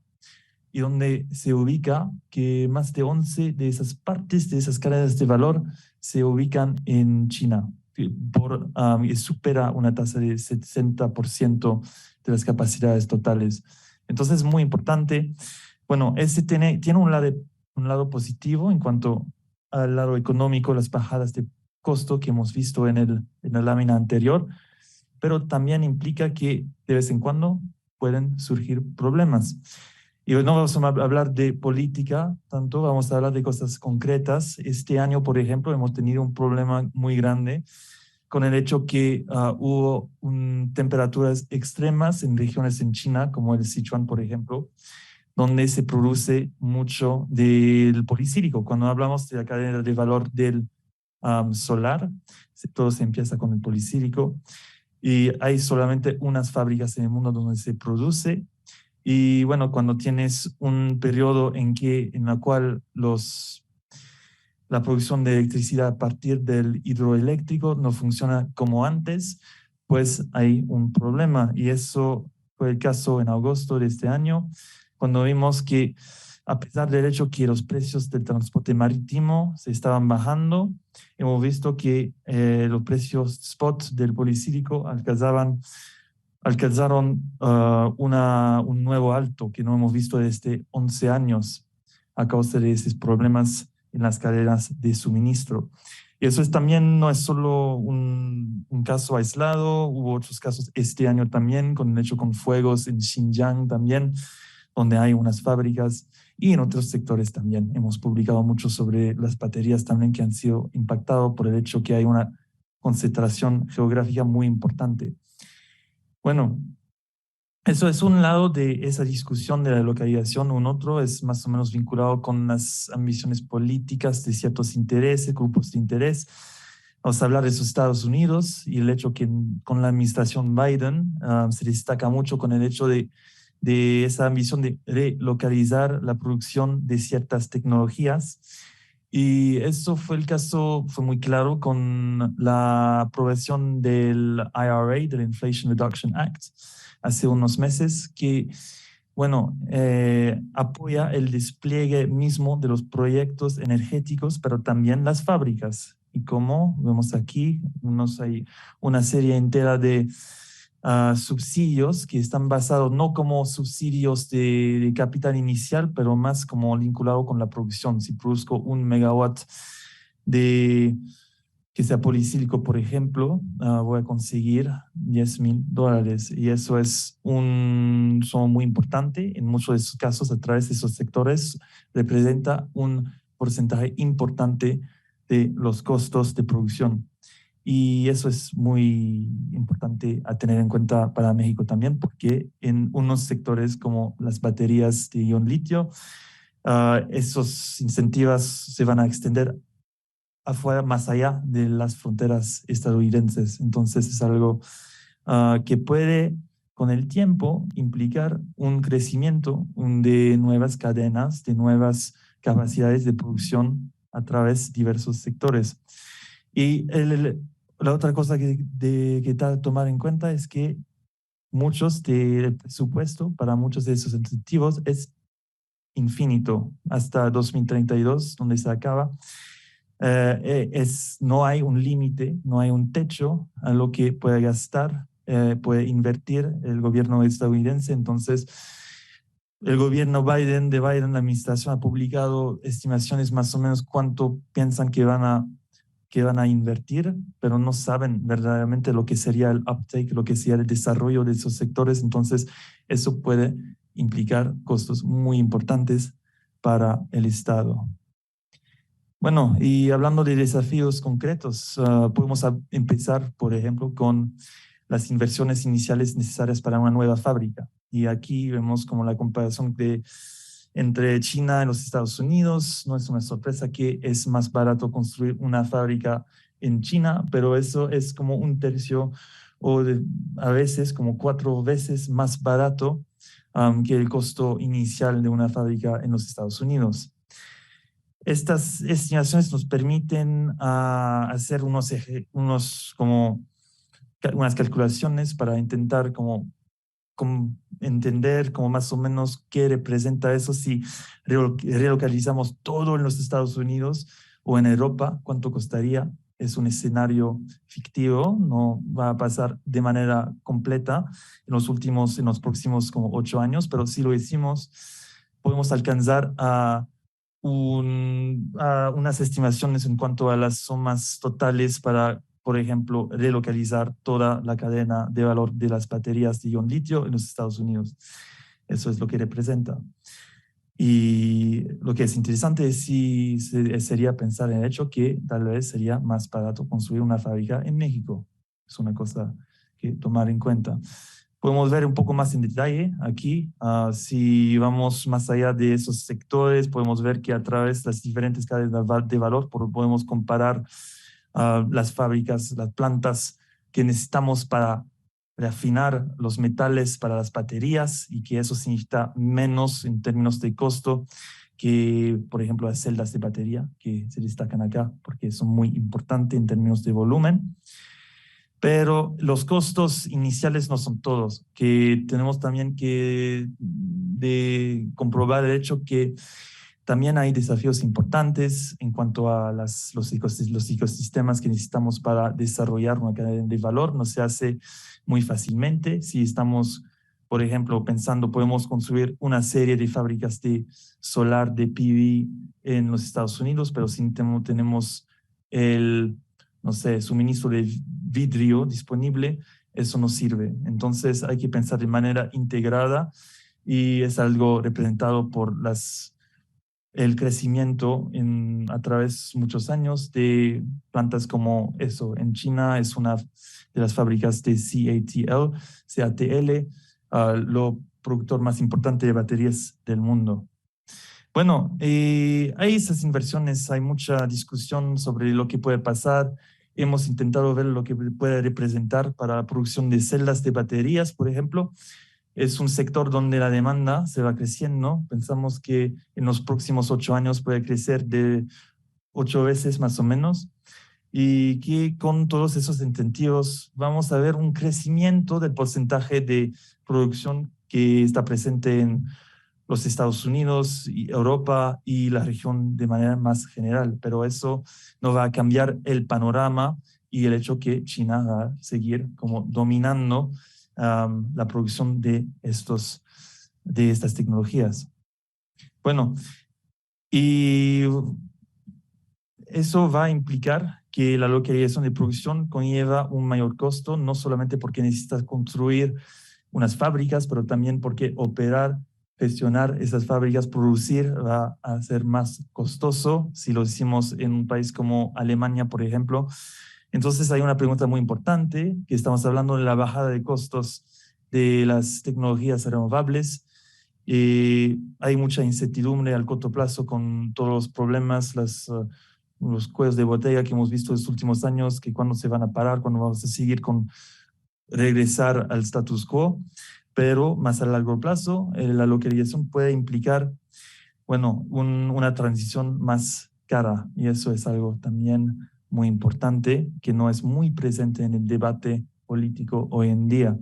Speaker 3: y donde se ubica, que más de 11 de esas partes de esas cadenas de valor se ubican en China, y supera una tasa de 60% de las capacidades totales. Entonces es muy importante. Bueno, tiene un lado positivo en cuanto al lado económico, las bajadas de costo que hemos visto en la lámina anterior, pero también implica que de vez en cuando pueden surgir problemas. Y hoy no vamos a hablar de política tanto, vamos a hablar de cosas concretas. Este año, por ejemplo, hemos tenido un problema muy grande con el hecho que hubo temperaturas extremas en regiones en China, como el Sichuan, por ejemplo, donde se produce mucho del polisílico. Cuando hablamos de la cadena de valor del solar, todo se empieza con el polisílico, y hay solamente unas fábricas en el mundo donde se produce. Y bueno, cuando tienes un periodo en la cual la producción de electricidad a partir del hidroeléctrico no funciona como antes, pues hay un problema. Y eso fue el caso en agosto de este año, cuando vimos que a pesar del hecho que los precios del transporte marítimo se estaban bajando, hemos visto que los precios spot del polisílico alcanzaron un nuevo alto que no hemos visto desde 11 años a causa de esos problemas en las cadenas de suministro. Y eso también no es solo un caso aislado, hubo otros casos este año también, con el hecho con fuegos en Xinjiang también, donde hay unas fábricas, y en otros sectores también. Hemos publicado mucho sobre las baterías también que han sido impactadas por el hecho que hay una concentración geográfica muy importante. Bueno, eso es un lado de esa discusión de la localización. Un otro es más o menos vinculado con las ambiciones políticas de ciertos intereses, grupos de interés. Vamos a hablar de los Estados Unidos y el hecho que con la administración Biden se destaca mucho con el hecho de esa ambición de relocalizar la producción de ciertas tecnologías. Y eso fue muy claro con la aprobación del IRA, del Inflation Reduction Act, hace unos meses, que, bueno, apoya el despliegue mismo de los proyectos energéticos, pero también las fábricas. Y como vemos aquí, hay una serie entera de subsidios que están basados no como subsidios de capital inicial, pero más como vinculado con la producción. Si produzco 1 megawatt que sea polisílico, por ejemplo, voy a conseguir $10,000. Y eso es son muy importante. En muchos de esos casos, a través de esos sectores, representa un porcentaje importante de los costos de producción. Y eso es muy importante a tener en cuenta para México también, porque en unos sectores como las baterías de ion litio, esos incentivos se van a extender afuera, más allá de las fronteras estadounidenses. Entonces es algo que puede con el tiempo implicar un crecimiento de nuevas cadenas, de nuevas capacidades de producción a través de diversos sectores. Y la otra cosa que tomar en cuenta es que muchos del presupuesto para muchos de esos incentivos es infinito hasta 2032, donde se acaba. No hay un límite, no hay un techo a lo que puede gastar, puede invertir el gobierno estadounidense. Entonces, el gobierno Biden, la administración ha publicado estimaciones más o menos cuánto piensan que van a invertir, pero no saben verdaderamente lo que sería el uptake, lo que sería el desarrollo de esos sectores. Entonces, eso puede implicar costos muy importantes para el Estado. Bueno, y hablando de desafíos concretos, podemos empezar, por ejemplo, con las inversiones iniciales necesarias para una nueva fábrica. Y aquí vemos como la comparación entre China y los Estados Unidos. No es una sorpresa que es más barato construir una fábrica en China, pero eso es como 1/3 o a veces como 4 veces más barato que el costo inicial de una fábrica en los Estados Unidos. Estas estimaciones nos permiten hacer unas calculaciones para intentar entender como más o menos qué representa eso si relocalizamos todo en los Estados Unidos o en Europa, cuánto costaría. Es un escenario fictivo, no va a pasar de manera completa en los próximos como 8 años, pero si lo hicimos, podemos alcanzar unas estimaciones en cuanto a las sumas totales para por ejemplo, relocalizar toda la cadena de valor de las baterías de ion litio en los Estados Unidos. Eso es lo que representa. Y lo que es interesante sería pensar en el hecho que tal vez sería más barato construir una fábrica en México. Es una cosa que tomar en cuenta. Podemos ver un poco más en detalle aquí. Si vamos más allá de esos sectores, podemos ver que a través de las diferentes cadenas de valor podemos comparar las fábricas, las plantas que necesitamos para refinar los metales para las baterías y que eso significa menos en términos de costo que, por ejemplo, las celdas de batería que se destacan acá porque son muy importantes en términos de volumen. Pero los costos iniciales no son todos, que tenemos también que comprobar el hecho que también hay desafíos importantes en cuanto a los ecosistemas que necesitamos para desarrollar una cadena de valor. No se hace muy fácilmente. Si estamos, por ejemplo, pensando, podemos construir una serie de fábricas de solar, de PV en los Estados Unidos, pero si no tenemos no sé, suministro de vidrio disponible, eso no sirve. Entonces hay que pensar de manera integrada y es algo representado por el crecimiento a través de muchos años de plantas como eso. En China es una de las fábricas de CATL, lo productor más importante de baterías del mundo. Bueno, hay esas inversiones, hay mucha discusión sobre lo que puede pasar. Hemos intentado ver lo que puede representar para la producción de celdas de baterías, por ejemplo. Es un sector donde la demanda se va creciendo. Pensamos que en los próximos 8 años puede crecer de 8 veces más o menos. Y que con todos esos incentivos vamos a ver un crecimiento del porcentaje de producción que está presente en los Estados Unidos, y Europa y la región de manera más general. Pero eso no va a cambiar el panorama y el hecho que China va a seguir como dominando la producción de estas tecnologías. Bueno, y eso va a implicar que la localización de producción conlleva un mayor costo, no solamente porque necesitas construir unas fábricas, pero también porque gestionar esas fábricas, producir, va a ser más costoso si lo hicimos en un país como Alemania, por ejemplo. Entonces hay una pregunta muy importante, que estamos hablando de la bajada de costos de las tecnologías renovables. Hay mucha incertidumbre al corto plazo con todos los problemas, los cuellos de botella que hemos visto en los últimos años, que cuándo se van a parar, cuándo vamos a seguir con regresar al status quo. Pero más a largo plazo, la localización puede implicar, bueno, una transición más cara, y eso es algo también muy importante que no es muy presente en el debate político hoy en día.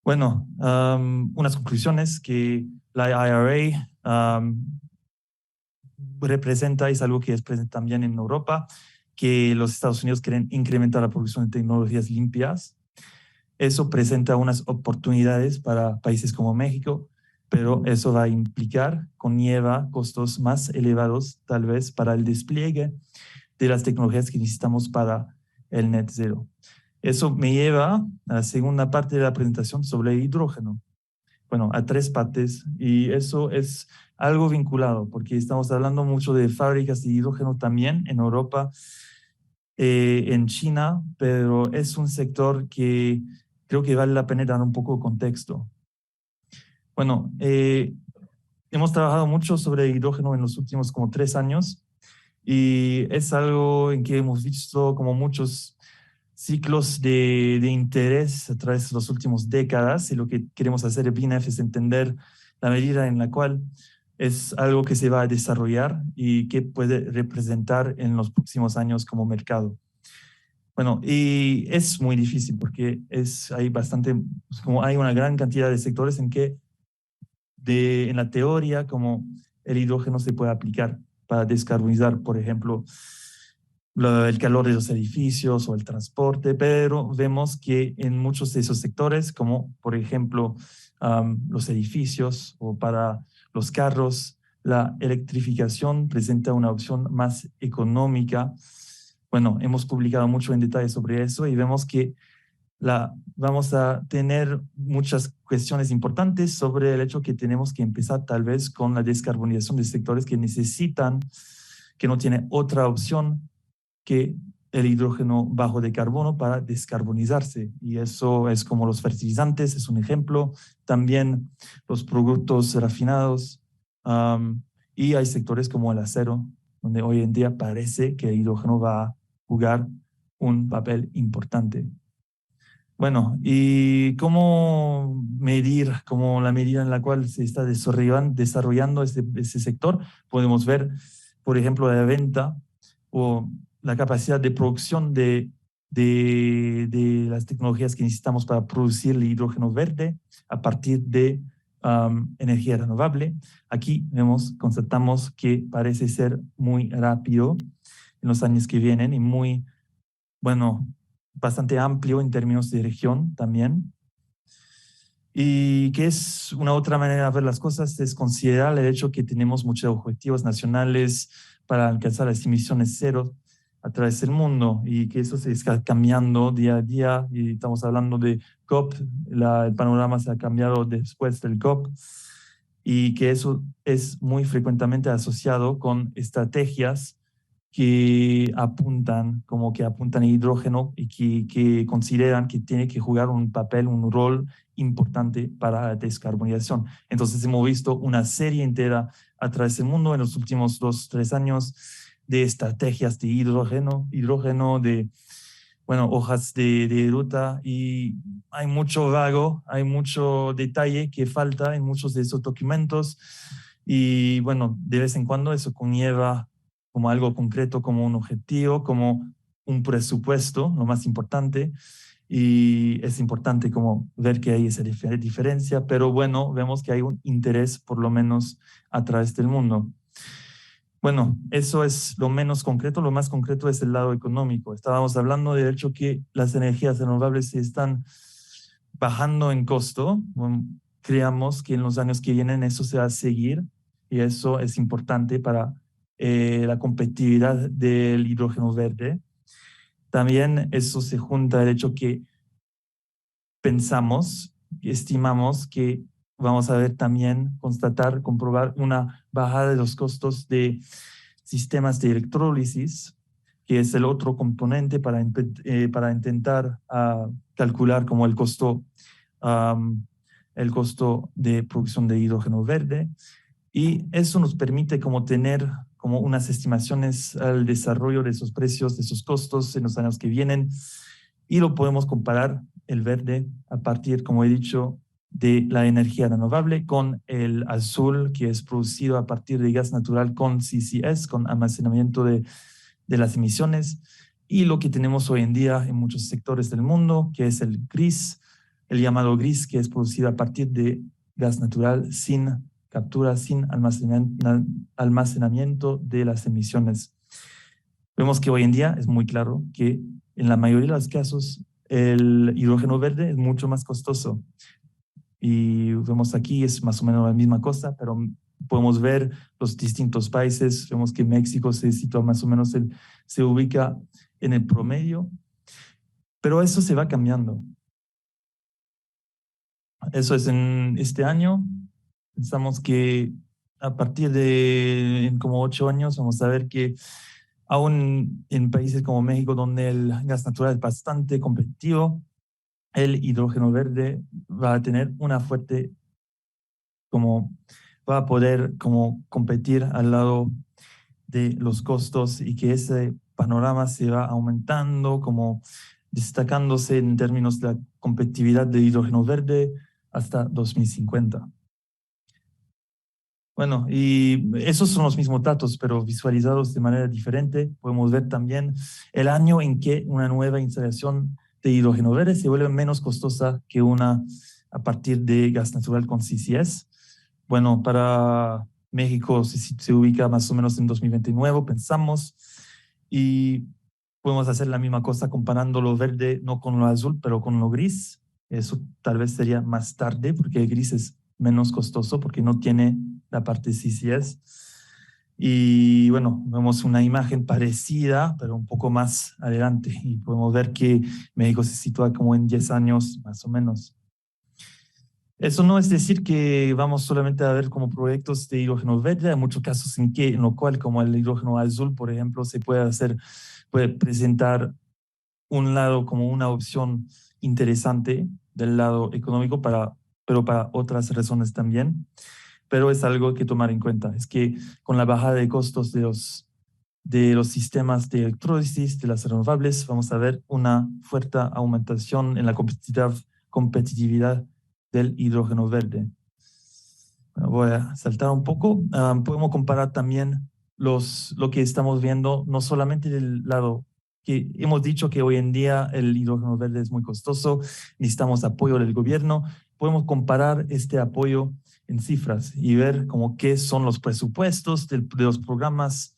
Speaker 3: Bueno, unas conclusiones que la IRA representa, es algo que es presente también en Europa, que los Estados Unidos quieren incrementar la producción de tecnologías limpias. Eso presenta unas oportunidades para países como México, pero eso va a implicar, conlleva costos más elevados tal vez para el despliegue de las tecnologías que necesitamos para el net zero. Eso me lleva a la segunda parte de la presentación sobre el hidrógeno. Bueno, a 3 partes, y eso es algo vinculado, porque estamos hablando mucho de fábricas de hidrógeno también en Europa, en China, pero es un sector que creo que vale la pena dar un poco de contexto. Bueno, hemos trabajado mucho sobre hidrógeno en los últimos como 3 años y es algo en que hemos visto como muchos ciclos de interés a través de las últimas décadas, y lo que queremos hacer en BNEF es entender la medida en la cual es algo que se va a desarrollar y que puede representar en los próximos años como mercado. Bueno, y es muy difícil porque hay una gran cantidad de sectores en que en la teoría como el hidrógeno se puede aplicar para descarbonizar, por ejemplo, el calor de los edificios o el transporte, pero vemos que en muchos de esos sectores, como por ejemplo los edificios o para los carros, la electrificación presenta una opción más económica Bueno, hemos publicado mucho en detalle sobre eso y vemos que vamos a tener muchas cuestiones importantes sobre el hecho que tenemos que empezar tal vez con la descarbonización de sectores que necesitan, que no tienen otra opción que el hidrógeno bajo de carbono para descarbonizarse. Y eso es como los fertilizantes, es un ejemplo. También los productos refinados. Y hay sectores como el acero, donde hoy en día parece que el hidrógeno va a jugar un papel importante. Bueno, ¿y cómo medir, como la medida en la cual se está desarrollando ese sector? Podemos ver, por ejemplo, la venta o la capacidad de producción de las tecnologías que necesitamos para producir el hidrógeno verde a partir de energía renovable. Aquí constatamos que parece ser muy rápido en los años que vienen y muy, bueno, bastante amplio en términos de región también. Y que es una otra manera de ver las cosas, es considerar el hecho que tenemos muchos objetivos nacionales para alcanzar las emisiones cero a través del mundo y que eso se está cambiando día a día y estamos hablando de COP, el panorama se ha cambiado después del COP y que eso es muy frecuentemente asociado con estrategias que apuntan a hidrógeno y que consideran que tiene que jugar un papel, un rol importante para la descarbonización. Entonces hemos visto una serie entera a través del mundo en los últimos 2-3 años de estrategias de hidrógeno, de hojas de ruta y hay mucho vago, hay mucho detalle que falta en muchos de esos documentos y bueno, de vez en cuando eso conlleva como algo concreto, como un objetivo, como un presupuesto, lo más importante. Y es importante como ver que hay esa diferencia, pero bueno, vemos que hay un interés por lo menos a través del mundo. Bueno, eso es lo menos concreto, lo más concreto es el lado económico. Estábamos hablando del hecho que las energías renovables se están bajando en costo. Bueno, creamos que en los años que vienen eso se va a seguir y eso es importante para la competitividad del hidrógeno verde. También eso se junta al hecho que estimamos que vamos a ver también, comprobar una bajada de los costos de sistemas de electrólisis, que es el otro componente para intentar calcular como el costo de producción de hidrógeno verde. Y eso nos permite como tener como unas estimaciones al desarrollo de esos precios, de esos costos en los años que vienen. Y lo podemos comparar el verde a partir, como he dicho, de la energía renovable con el azul, que es producido a partir de gas natural con CCS, con almacenamiento de las emisiones. Y lo que tenemos hoy en día en muchos sectores del mundo, que es el gris, el llamado gris, que es producido a partir de gas natural sin captura, sin almacenamiento de las emisiones. Vemos que hoy en día es muy claro que en la mayoría de los casos el hidrógeno verde es mucho más costoso. Y vemos aquí es más o menos la misma cosa, pero podemos ver los distintos países. Vemos que México se sitúa más o menos, se ubica en el promedio, pero eso se va cambiando. Eso es en este año. Pensamos que a partir de en como 8 años vamos a ver que aún en países como México, donde el gas natural es bastante competitivo, el hidrógeno verde va a tener una fuerte, va a poder como competir al lado de los costos y que ese panorama se va aumentando, como destacándose en términos de la competitividad de hidrógeno verde hasta 2050. Bueno, y esos son los mismos datos, pero visualizados de manera diferente. Podemos ver también el año en que una nueva instalación de hidrógeno verde se vuelve menos costosa que una a partir de gas natural con CCS. Bueno, para México se ubica más o menos en 2029, pensamos, y podemos hacer la misma cosa comparando lo verde, no con lo azul, pero con lo gris. Eso tal vez sería más tarde, porque el gris es menos costoso, porque no tiene la parte CCS. Y bueno, vemos una imagen parecida, pero un poco más adelante. Y podemos ver que México se sitúa como en 10 años más o menos. Eso no es decir que vamos solamente a ver como proyectos de hidrógeno verde. Hay muchos casos en lo cual, como el hidrógeno azul, por ejemplo, se puede presentar un lado como una opción interesante del lado económico, pero para otras razones también. Pero es algo que tomar en cuenta. Es que con la bajada de costos de los sistemas de electrólisis, de las renovables, vamos a ver una fuerte aumentación en la competitividad del hidrógeno verde. Bueno, voy a saltar un poco. Podemos comparar también lo que estamos viendo, no solamente del lado que hemos dicho que hoy en día el hidrógeno verde es muy costoso, necesitamos apoyo del gobierno. Podemos comparar este apoyo en cifras y ver como qué son los presupuestos de los programas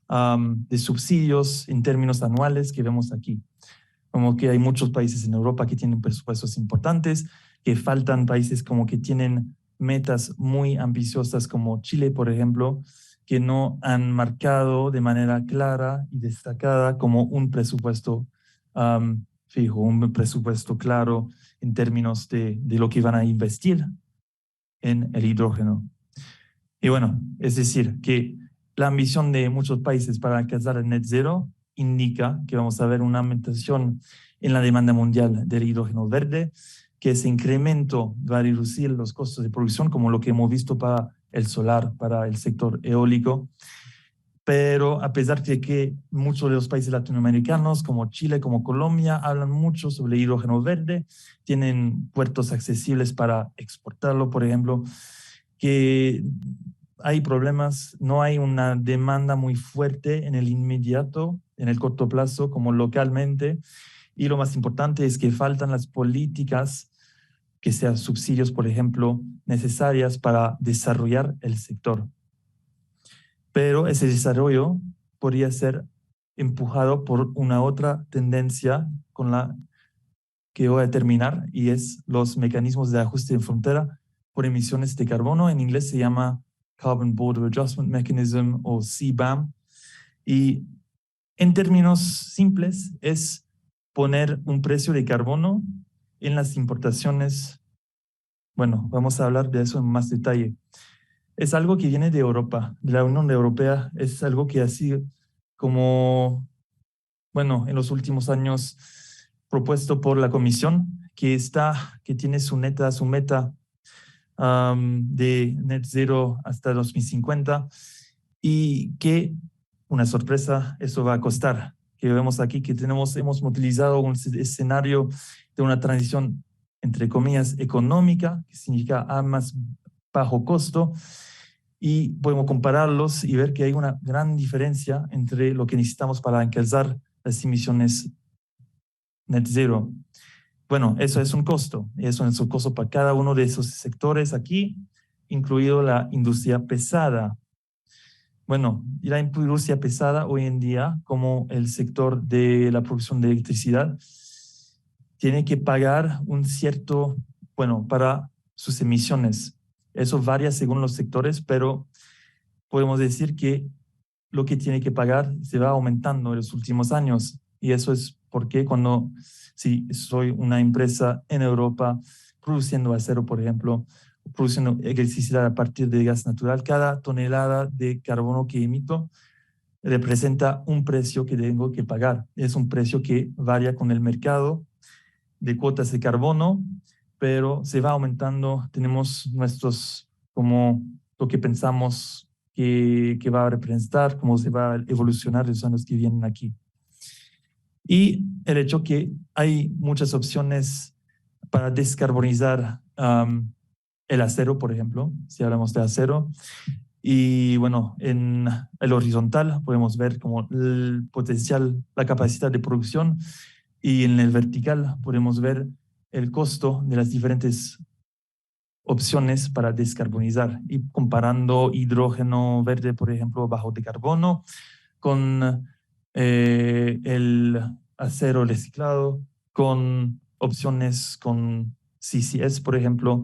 Speaker 3: de subsidios en términos anuales que vemos aquí. Como que hay muchos países en Europa que tienen presupuestos importantes, que faltan países como que tienen metas muy ambiciosas como Chile, por ejemplo, que no han marcado de manera clara y destacada como un presupuesto fijo, un presupuesto claro en términos de lo que van a investir en el hidrógeno. Y bueno, es decir, que la ambición de muchos países para alcanzar el net zero indica que vamos a ver una aumentación en la demanda mundial del hidrógeno verde, que ese incremento va a reducir los costos de producción, como lo que hemos visto para el solar, para el sector eólico. Pero a pesar de que muchos de los países latinoamericanos, como Chile, como Colombia, hablan mucho sobre hidrógeno verde, tienen puertos accesibles para exportarlo, por ejemplo, que hay problemas, no hay una demanda muy fuerte en el inmediato, en el corto plazo, como localmente. Y lo más importante es que faltan las políticas, que sean subsidios, por ejemplo, necesarias para desarrollar el sector. Pero ese desarrollo podría ser empujado por una otra tendencia con la que voy a terminar, y es los mecanismos de ajuste en frontera por emisiones de carbono. En inglés se llama Carbon Border Adjustment Mechanism o CBAM. Y en términos simples es poner un precio de carbono en las importaciones. Bueno, vamos a hablar de eso en más detalle. Es algo que viene de Europa, de la Unión Europea. Es algo que así como, bueno, en los últimos años propuesto por la Comisión, que tiene su meta de net zero hasta 2050, y que, una sorpresa, eso va a costar. Que vemos aquí que hemos utilizado un escenario de una transición, entre comillas, económica, que significa a más bajo costo, y podemos compararlos y ver que hay una gran diferencia entre lo que necesitamos para alcanzar las emisiones net zero. Bueno, eso es un costo. Eso es un costo para cada uno de esos sectores aquí, incluido la industria pesada. Bueno, y la industria pesada hoy en día, como el sector de la producción de electricidad, tiene que pagar un cierto, bueno, para sus emisiones. Eso varía según los sectores, pero podemos decir que lo que tiene que pagar se va aumentando en los últimos años. Y eso es porque si soy una empresa en Europa produciendo acero, por ejemplo, produciendo electricidad a partir de gas natural, cada tonelada de carbono que emito representa un precio que tengo que pagar. Es un precio que varía con el mercado de cuotas de carbono, pero se va aumentando. Tenemos como lo que pensamos que va a representar, cómo se va a evolucionar los años que vienen aquí. Y el hecho que hay muchas opciones para descarbonizar el acero, por ejemplo, si hablamos de acero. Y bueno, en el horizontal podemos ver como el potencial, la capacidad de producción, y en el vertical podemos ver el costo de las diferentes opciones para descarbonizar, y comparando hidrógeno verde, por ejemplo, bajo de carbono, con el acero reciclado, con opciones con CCS, por ejemplo.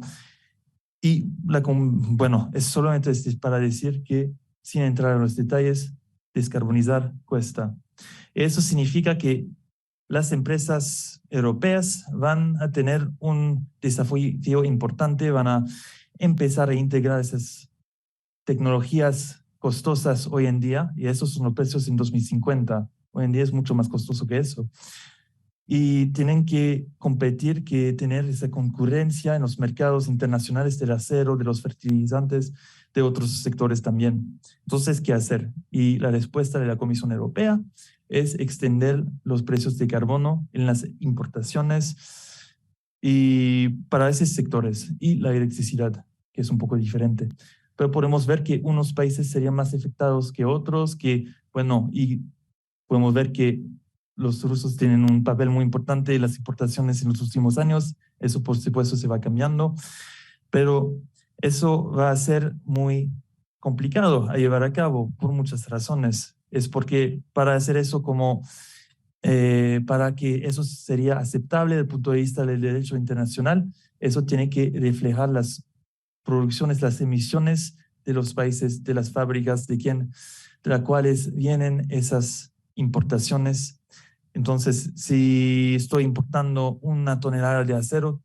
Speaker 3: Y bueno, es solamente para decir que sin entrar en los detalles, descarbonizar cuesta. Eso significa que las empresas europeas van a tener un desafío importante, van a empezar a integrar esas tecnologías costosas hoy en día, y esos son los precios en 2050. Hoy en día es mucho más costoso que eso. Y tienen que competir, que tener esa concurrencia en los mercados internacionales del acero, de los fertilizantes, de otros sectores también. Entonces, ¿qué hacer? Y la respuesta de la Comisión Europea es extender los precios de carbono en las importaciones y para esos sectores, y la electricidad, que es un poco diferente. Pero podemos ver que unos países serían más afectados que otros, que, bueno, y podemos ver que los rusos tienen un papel muy importante en las importaciones en los últimos años. Eso, por supuesto, se va cambiando, pero eso va a ser muy complicado a llevar a cabo por muchas razones. Es porque para hacer eso para que eso sería aceptable desde el punto de vista del derecho internacional, eso tiene que reflejar las producciones, las emisiones de los países, de las fábricas, de las cuales vienen esas importaciones. Entonces, si estoy importando una tonelada de acero,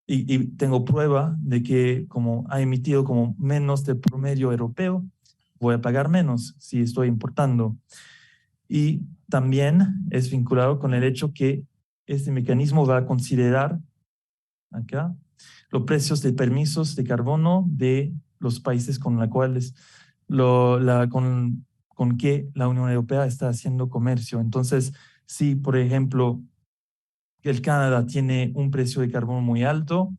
Speaker 3: y tengo prueba de que como ha emitido como menos del promedio europeo, voy a pagar menos si estoy importando. Y también es vinculado con el hecho que este mecanismo va a considerar acá los precios de permisos de carbono de los países con los cuales con que la Unión Europea está haciendo comercio. Entonces, si por ejemplo el Canadá tiene un precio de carbono muy alto,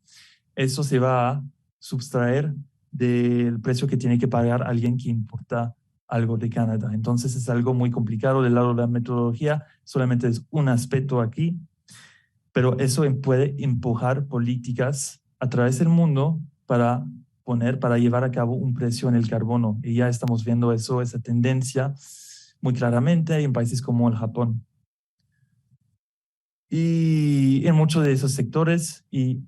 Speaker 3: eso se va a sustraer del precio que tiene que pagar alguien que importa algo de Canadá. Entonces es algo muy complicado del lado de la metodología, solamente es un aspecto aquí, pero eso puede empujar políticas a través del mundo para llevar a cabo un precio en el carbono. Y ya estamos viendo eso, esa tendencia muy claramente en países como el Japón. Y en muchos de esos sectores, y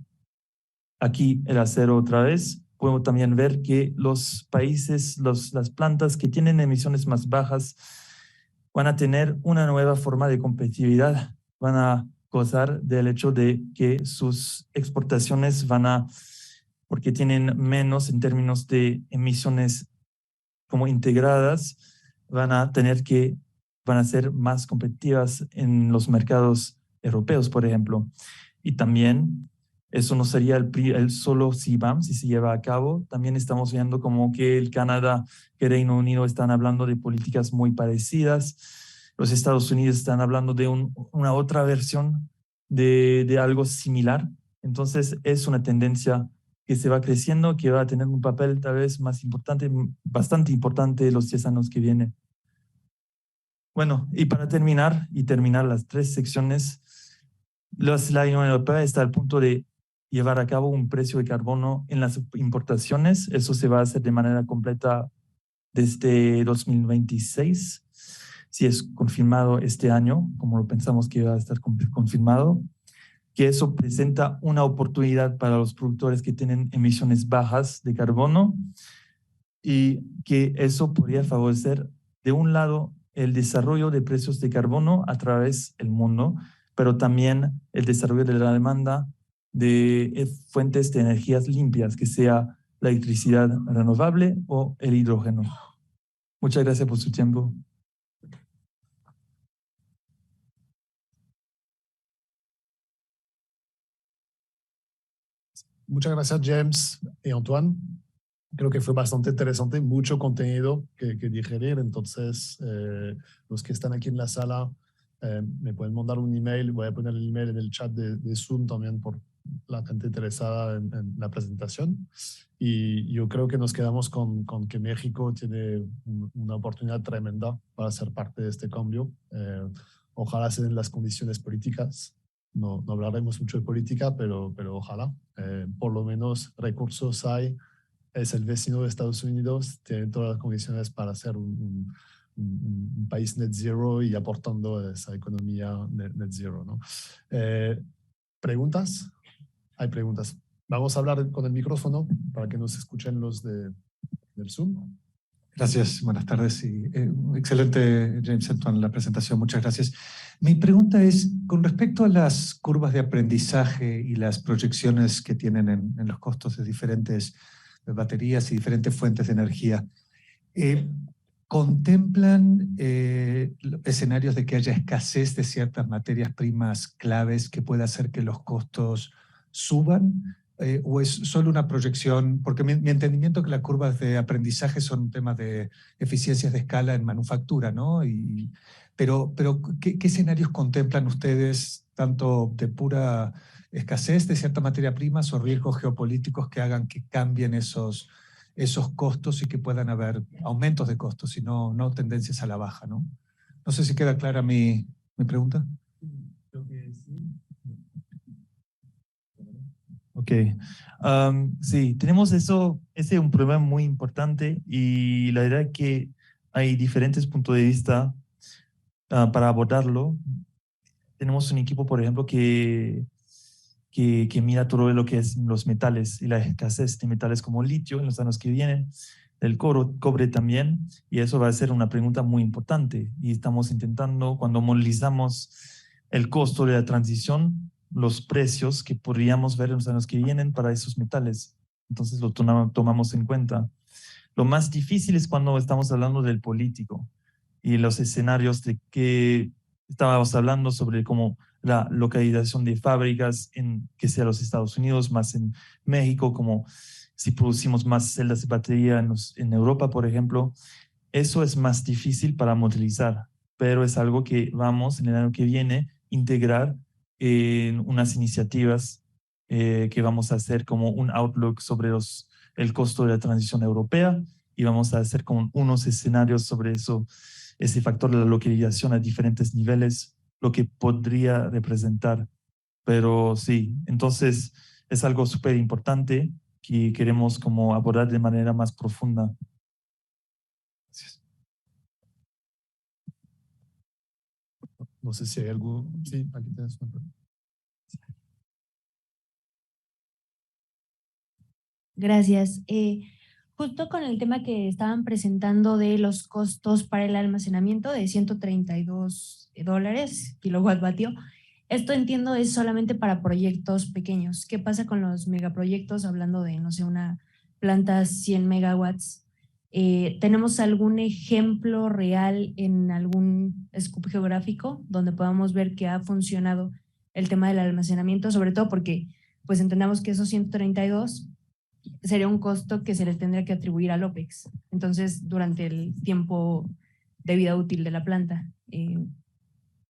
Speaker 3: aquí el acero otra vez, podemos también ver que los países, las plantas que tienen emisiones más bajas van a tener una nueva forma de competitividad, van a gozar del hecho de que sus exportaciones porque tienen menos en términos de emisiones como integradas, van a ser más competitivas en los mercados europeos, por ejemplo. Y también eso no sería el solo CBAM si se lleva a cabo. También estamos viendo como que el Canadá, que Reino Unido están hablando de políticas muy parecidas. Los Estados Unidos están hablando de una otra versión de algo similar. Entonces es una tendencia que se va creciendo, que va a tener un papel tal vez más importante, bastante importante los 10 años que vienen. Bueno, y para terminar las 3 secciones, la Unión Europea está al punto de llevar a cabo un precio de carbono en las importaciones. Eso se va a hacer de manera completa desde 2026, si es confirmado este año, como lo pensamos que va a estar confirmado, que eso presenta una oportunidad para los productores que tienen emisiones bajas de carbono y que eso podría favorecer, de un lado, el desarrollo de precios de carbono a través del mundo, pero también el desarrollo de la demanda de fuentes de energías limpias, que sea la electricidad renovable o el hidrógeno. Muchas gracias por su tiempo.
Speaker 1: Muchas gracias, James y Antoine. Creo que fue bastante interesante, mucho contenido que digerir. Entonces, los que están aquí en la sala me pueden mandar un email. Voy a poner el email en el chat de Zoom también por la gente interesada en la presentación. Y yo creo que nos quedamos con que México tiene una oportunidad tremenda para ser parte de este cambio. Ojalá se den las condiciones políticas. No hablaremos mucho de política, pero ojalá. Por lo menos recursos hay. Es el vecino de Estados Unidos, tiene todas las condiciones para ser un país net zero y aportando a esa economía net zero, ¿no? ¿Preguntas? Hay preguntas. Vamos a hablar con el micrófono para que nos escuchen los del Zoom.
Speaker 4: Gracias, buenas tardes. Y, excelente, James Elton, la presentación, muchas gracias. Mi pregunta es, con respecto a las curvas de aprendizaje y las proyecciones que tienen en los costos de diferentes baterías y diferentes fuentes de energía, ¿contemplan escenarios de que haya escasez de ciertas materias primas claves que pueda hacer que los costos suban? ¿O es solo una proyección? Porque mi entendimiento es que las curvas de aprendizaje son temas de eficiencias de escala en manufactura, ¿no? Pero ¿qué escenarios contemplan ustedes, tanto de pura escasez de ciertas materias primas o riesgos geopolíticos que hagan que cambien esos costos y que puedan haber aumentos de costos y no tendencias a la baja, ¿no? No sé si queda clara mi pregunta.
Speaker 2: Creo que sí.
Speaker 3: Ok, sí, tenemos eso, ese es un problema muy importante y la verdad es que hay diferentes puntos de vista para abordarlo. Tenemos un equipo, por ejemplo, que mira todo lo que es los metales y la escasez de metales como litio en los años que vienen, el cobre también, y eso va a ser una pregunta muy importante. Y estamos intentando, cuando modelizamos el costo de la transición, los precios que podríamos ver en los años que vienen para esos metales. Entonces lo tomamos en cuenta. Lo más difícil es cuando estamos hablando del político y los escenarios de que estábamos hablando sobre cómo la localización de fábricas en que sea los Estados Unidos, más en México, como si producimos más celdas de batería en Europa, por ejemplo. Eso es más difícil para modelizar, pero es algo que vamos en el año que viene integrar en unas iniciativas que vamos a hacer como un outlook sobre el costo de la transición europea y vamos a hacer como unos escenarios sobre eso, ese factor de la localización a diferentes niveles, lo que podría representar. Pero sí, entonces es algo súper importante que queremos como abordar de manera más profunda.
Speaker 1: Gracias. No sé si hay algo. Sí, aquí tienes una pregunta.
Speaker 5: Gracias. Justo con el tema que estaban presentando de los costos para el almacenamiento de $132 kilowatt-vatio, esto entiendo es solamente para proyectos pequeños. ¿Qué pasa con los megaproyectos? Hablando de, no sé, una planta 100 megawatts. ¿Tenemos algún ejemplo real en algún scoop geográfico donde podamos ver que ha funcionado el tema del almacenamiento? Sobre todo porque pues entendamos que esos 132 sería un costo que se le tendría que atribuir al OPEX. Entonces, durante el tiempo de vida útil de la planta,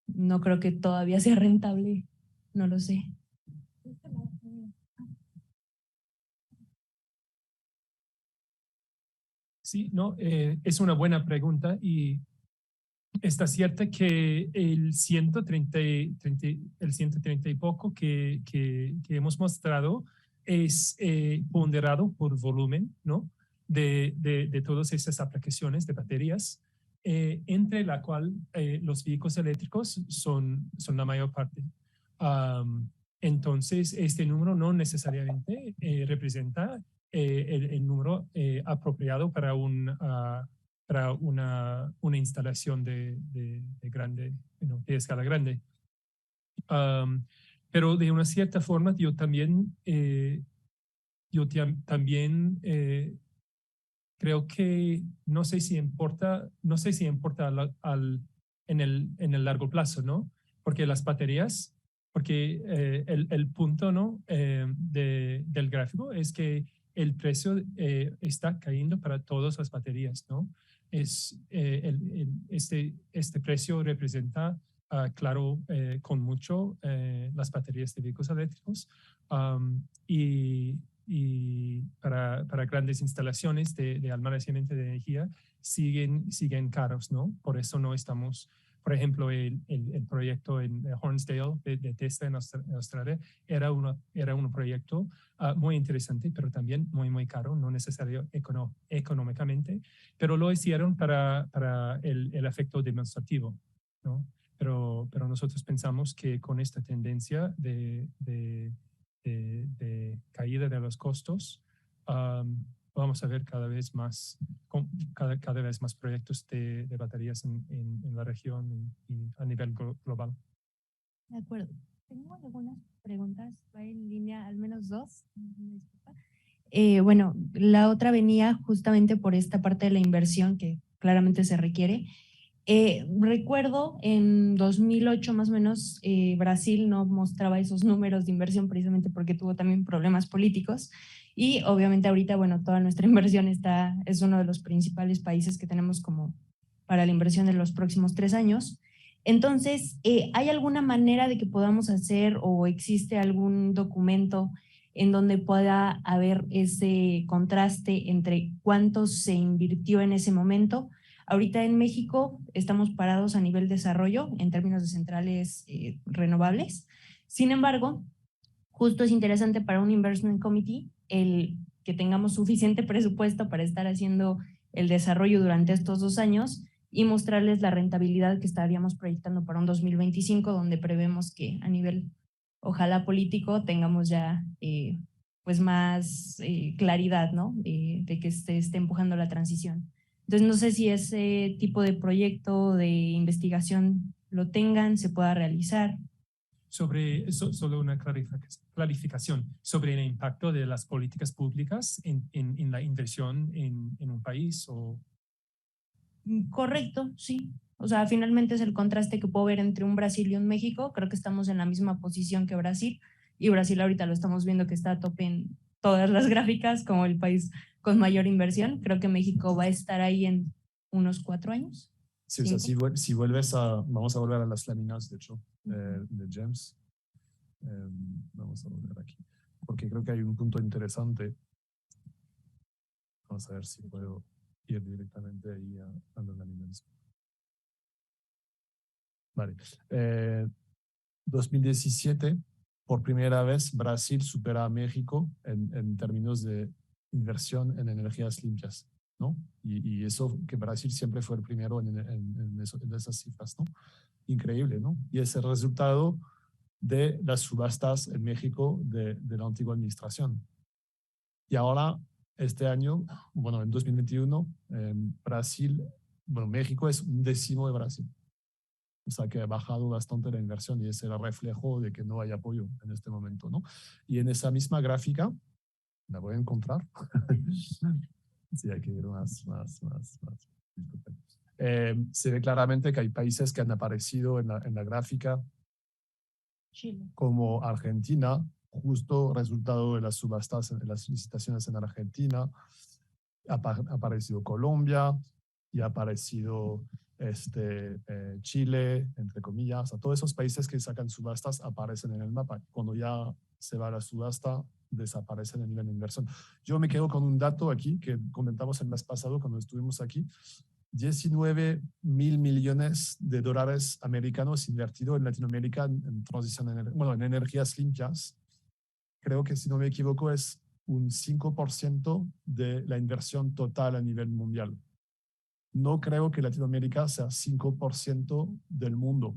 Speaker 5: no creo que todavía sea rentable, no lo sé.
Speaker 2: Sí, no, es una buena pregunta y está cierto que el 130 y poco que hemos mostrado es ponderado por volumen, ¿no? De todas esas aplicaciones de baterías, entre la cual los vehículos eléctricos son la mayor parte. Entonces, este número no necesariamente representa el número apropiado para una instalación de grande, de escala grande. Pero de una cierta forma yo también, creo que no sé si importa en el largo plazo, ¿no? Porque las baterías, porque el punto, ¿no? Del gráfico es que el precio está cayendo para todas las baterías, ¿no? Este precio representa, claro, con mucho las baterías de vehículos eléctricos y para grandes instalaciones de almacenamiento de energía siguen caros, ¿no? Por eso no estamos, por ejemplo, el proyecto en Hornsdale de Tesla en Australia era un proyecto muy interesante, pero también muy caro, no necesario económicamente, pero lo hicieron para el efecto demostrativo, ¿no? Pero nosotros pensamos que con esta tendencia de caída de los costos, vamos a ver cada vez más proyectos de baterías en la región y a nivel global.
Speaker 5: De acuerdo. Tengo algunas preguntas, va en línea, al menos dos. Disculpa. Bueno, la otra venía justamente por esta parte de la inversión que claramente se requiere. Recuerdo en 2008 más o menos, Brasil no mostraba esos números de inversión precisamente porque tuvo también problemas políticos y obviamente ahorita, bueno, toda nuestra inversión es uno de los principales países que tenemos como para la inversión de los próximos 3 años. Entonces, ¿hay alguna manera de que podamos hacer o existe algún documento en donde pueda haber ese contraste entre cuánto se invirtió en ese momento? Ahorita en México estamos parados a nivel desarrollo en términos de centrales renovables. Sin embargo, justo es interesante para un investment committee el que tengamos suficiente presupuesto para estar haciendo el desarrollo durante estos 2 años y mostrarles la rentabilidad que estaríamos proyectando para un 2025, donde prevemos que a nivel, ojalá político, tengamos ya pues más claridad, ¿no? De que se esté empujando la transición. Entonces, no sé si ese tipo de proyecto de investigación lo tengan, se pueda realizar.
Speaker 2: Solo una clarificación sobre el impacto de las políticas públicas en la inversión en un país.
Speaker 5: Correcto, sí. O sea, finalmente es el contraste que puedo ver entre un Brasil y un México. Creo que estamos en la misma posición que Brasil y Brasil ahorita lo estamos viendo que está a tope en todas las gráficas como el país con mayor inversión. Creo que México va a estar ahí en unos 4 años.
Speaker 1: Sí, o sea, si vuelves vamos a volver a las láminas, de hecho, de James. Vamos a volver aquí, porque creo que hay un punto interesante. Vamos a ver si puedo ir directamente ahí a las láminas. Vale. 2017, por primera vez, Brasil supera a México en términos de inversión en energías limpias, ¿no? Y eso que Brasil siempre fue el primero en esas cifras, ¿no? Increíble, ¿no? Y es el resultado de las subastas en México de la antigua administración. Y ahora, este año, bueno, en 2021, México es 1/10 de Brasil. O sea que ha bajado bastante la inversión y ese es el reflejo de que no hay apoyo en este momento, ¿no? Y en esa misma gráfica, la voy a encontrar. Sí, hay que ir más. Se ve claramente que hay países que han aparecido en la gráfica,
Speaker 5: Chile,
Speaker 1: como Argentina, justo resultado de las subastas, de las licitaciones en Argentina. Ha aparecido Colombia y ha aparecido Chile, entre comillas. A todos esos países que sacan subastas aparecen en el mapa. Cuando ya se va la subasta, desaparecen en nivel de inversión. Yo me quedo con un dato aquí que comentamos el mes pasado cuando estuvimos aquí. 19 mil millones de dólares americanos invertidos en Latinoamérica en transición, en energías limpias. Creo que, si no me equivoco, es un 5% de la inversión total a nivel mundial. No creo que Latinoamérica sea 5% del mundo,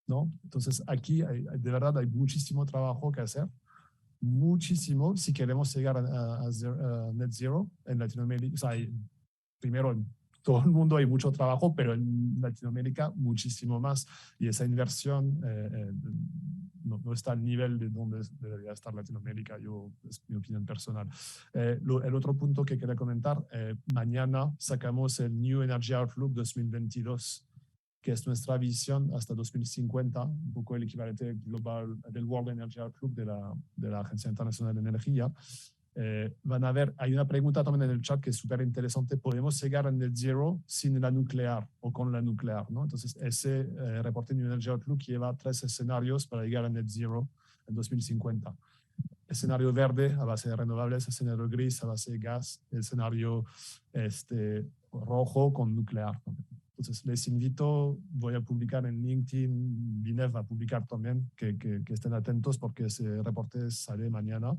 Speaker 1: ¿no? Entonces, aquí de verdad hay muchísimo trabajo que hacer, muchísimo, si queremos llegar a net zero en Latinoamérica. O sea, primero, en todo el mundo hay mucho trabajo, pero en Latinoamérica muchísimo más. Y esa inversión no está al nivel de donde debería estar Latinoamérica, es mi opinión personal. El otro punto que quería comentar, mañana sacamos el New Energy Outlook 2022, que es nuestra visión hasta 2050, un poco el equivalente global del World Energy Outlook de la Agencia Internacional de Energía. Van a ver, hay una pregunta también en el chat que es súper interesante. ¿Podemos llegar a net zero sin la nuclear o con la nuclear, ¿no? Entonces, ese reporte New Energy Outlook lleva 3 escenarios para llegar a net zero en 2050. Escenario verde a base de renovables, escenario gris a base de gas, escenario rojo con nuclear. Entonces, les invito, voy a publicar en LinkedIn, BINEF va a publicar también, que estén atentos porque ese reporte sale mañana.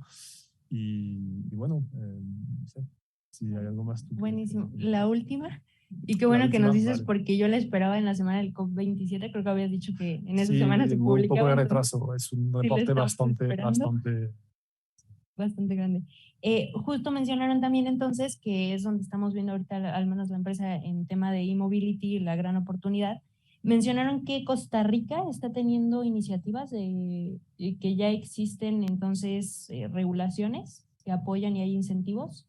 Speaker 1: Y bueno, no sé si hay algo más.
Speaker 5: Buenísimo. La última, y qué bueno que nos dices, vale, porque yo la esperaba en la semana del COP27, creo que habías dicho que en esa semana se publicaba.
Speaker 1: Un poco de retraso, es un reporte bastante
Speaker 5: bastante grande. Justo mencionaron también entonces que es donde estamos viendo ahorita al menos la empresa en tema de e-mobility, la gran oportunidad. Mencionaron que Costa Rica está teniendo iniciativas de que ya existen entonces regulaciones que apoyan y hay incentivos.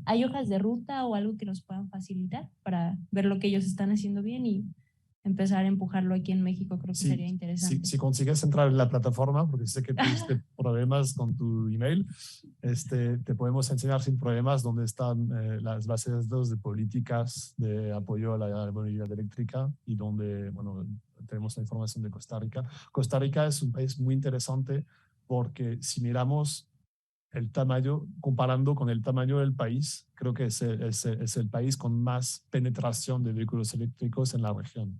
Speaker 5: ¿Hay hojas de ruta o algo que nos puedan facilitar para ver lo que ellos están haciendo bien y empezar a empujarlo aquí en México? Creo que
Speaker 1: Sí,
Speaker 5: sería interesante.
Speaker 1: si consigues entrar en la plataforma, porque sé que tuviste problemas con tu email, te podemos enseñar sin problemas dónde están las bases de datos de políticas de apoyo a la movilidad eléctrica y donde, bueno, tenemos la información de Costa Rica. Costa Rica es un país muy interesante porque si miramos el tamaño, comparando con el tamaño del país, creo que es el país con más penetración de vehículos eléctricos en la región,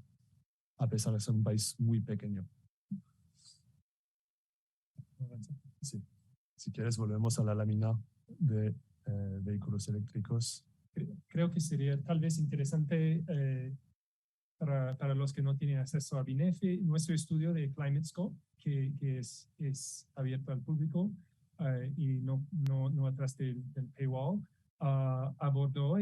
Speaker 1: a pesar de ser un país muy pequeño. Sí. Si quieres, volvemos a la lámina de vehículos eléctricos.
Speaker 2: Creo que sería tal vez interesante para los que no tienen acceso a BINEF, nuestro estudio de Climate Scope, que es abierto al público y no atrás del paywall, abordó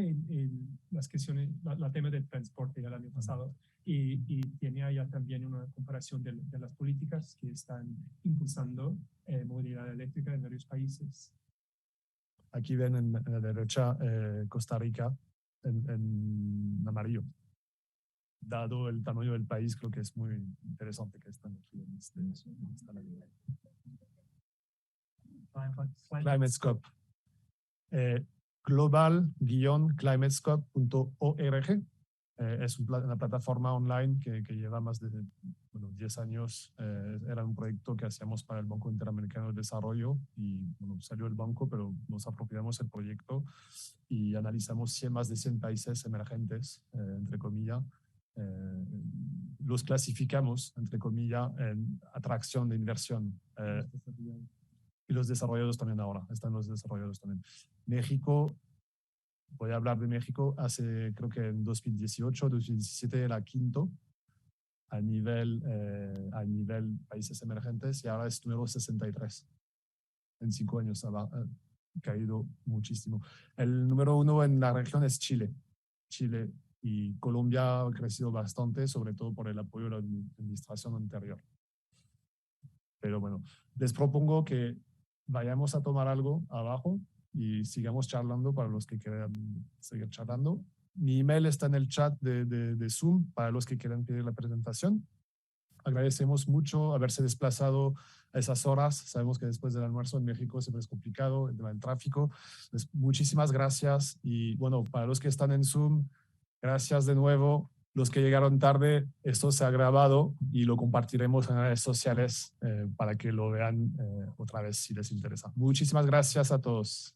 Speaker 2: las cuestiones, la tema del transporte el año pasado y tiene allá también una comparación de las políticas que están impulsando movilidad eléctrica en varios países.
Speaker 1: Aquí ven en la derecha Costa Rica en amarillo. Dado el tamaño del país, creo que es muy interesante que están aquí en esta lámina. ClimateScope. Global-climatescope.org. Es una plataforma online que lleva más de 10 años. Era un proyecto que hacíamos para el Banco Interamericano de Desarrollo y salió el banco, pero nos apropiamos del proyecto y analizamos más de 100 países emergentes, entre comillas. Los clasificamos, entre comillas, en atracción de inversión. Y los desarrollados también ahora, están los desarrollados también. México, voy a hablar de México, creo que en 2018, 2017 era quinto a nivel países emergentes y ahora es número 63. En 5 años ha caído muchísimo. El número 1 en la región es Chile. Chile y Colombia ha crecido bastante, sobre todo por el apoyo de la administración anterior. Pero bueno, les propongo que vayamos a tomar algo abajo y sigamos charlando para los que quieran seguir charlando. Mi email está en el chat de Zoom para los que quieran pedir la presentación. Agradecemos mucho haberse desplazado a esas horas. Sabemos que después del almuerzo en México siempre es complicado el tema del tráfico. Entonces, muchísimas gracias. Y bueno, para los que están en Zoom, gracias de nuevo. Los que llegaron tarde, esto se ha grabado y lo compartiremos en redes sociales para que lo vean otra vez si les interesa. Muchísimas gracias a todos.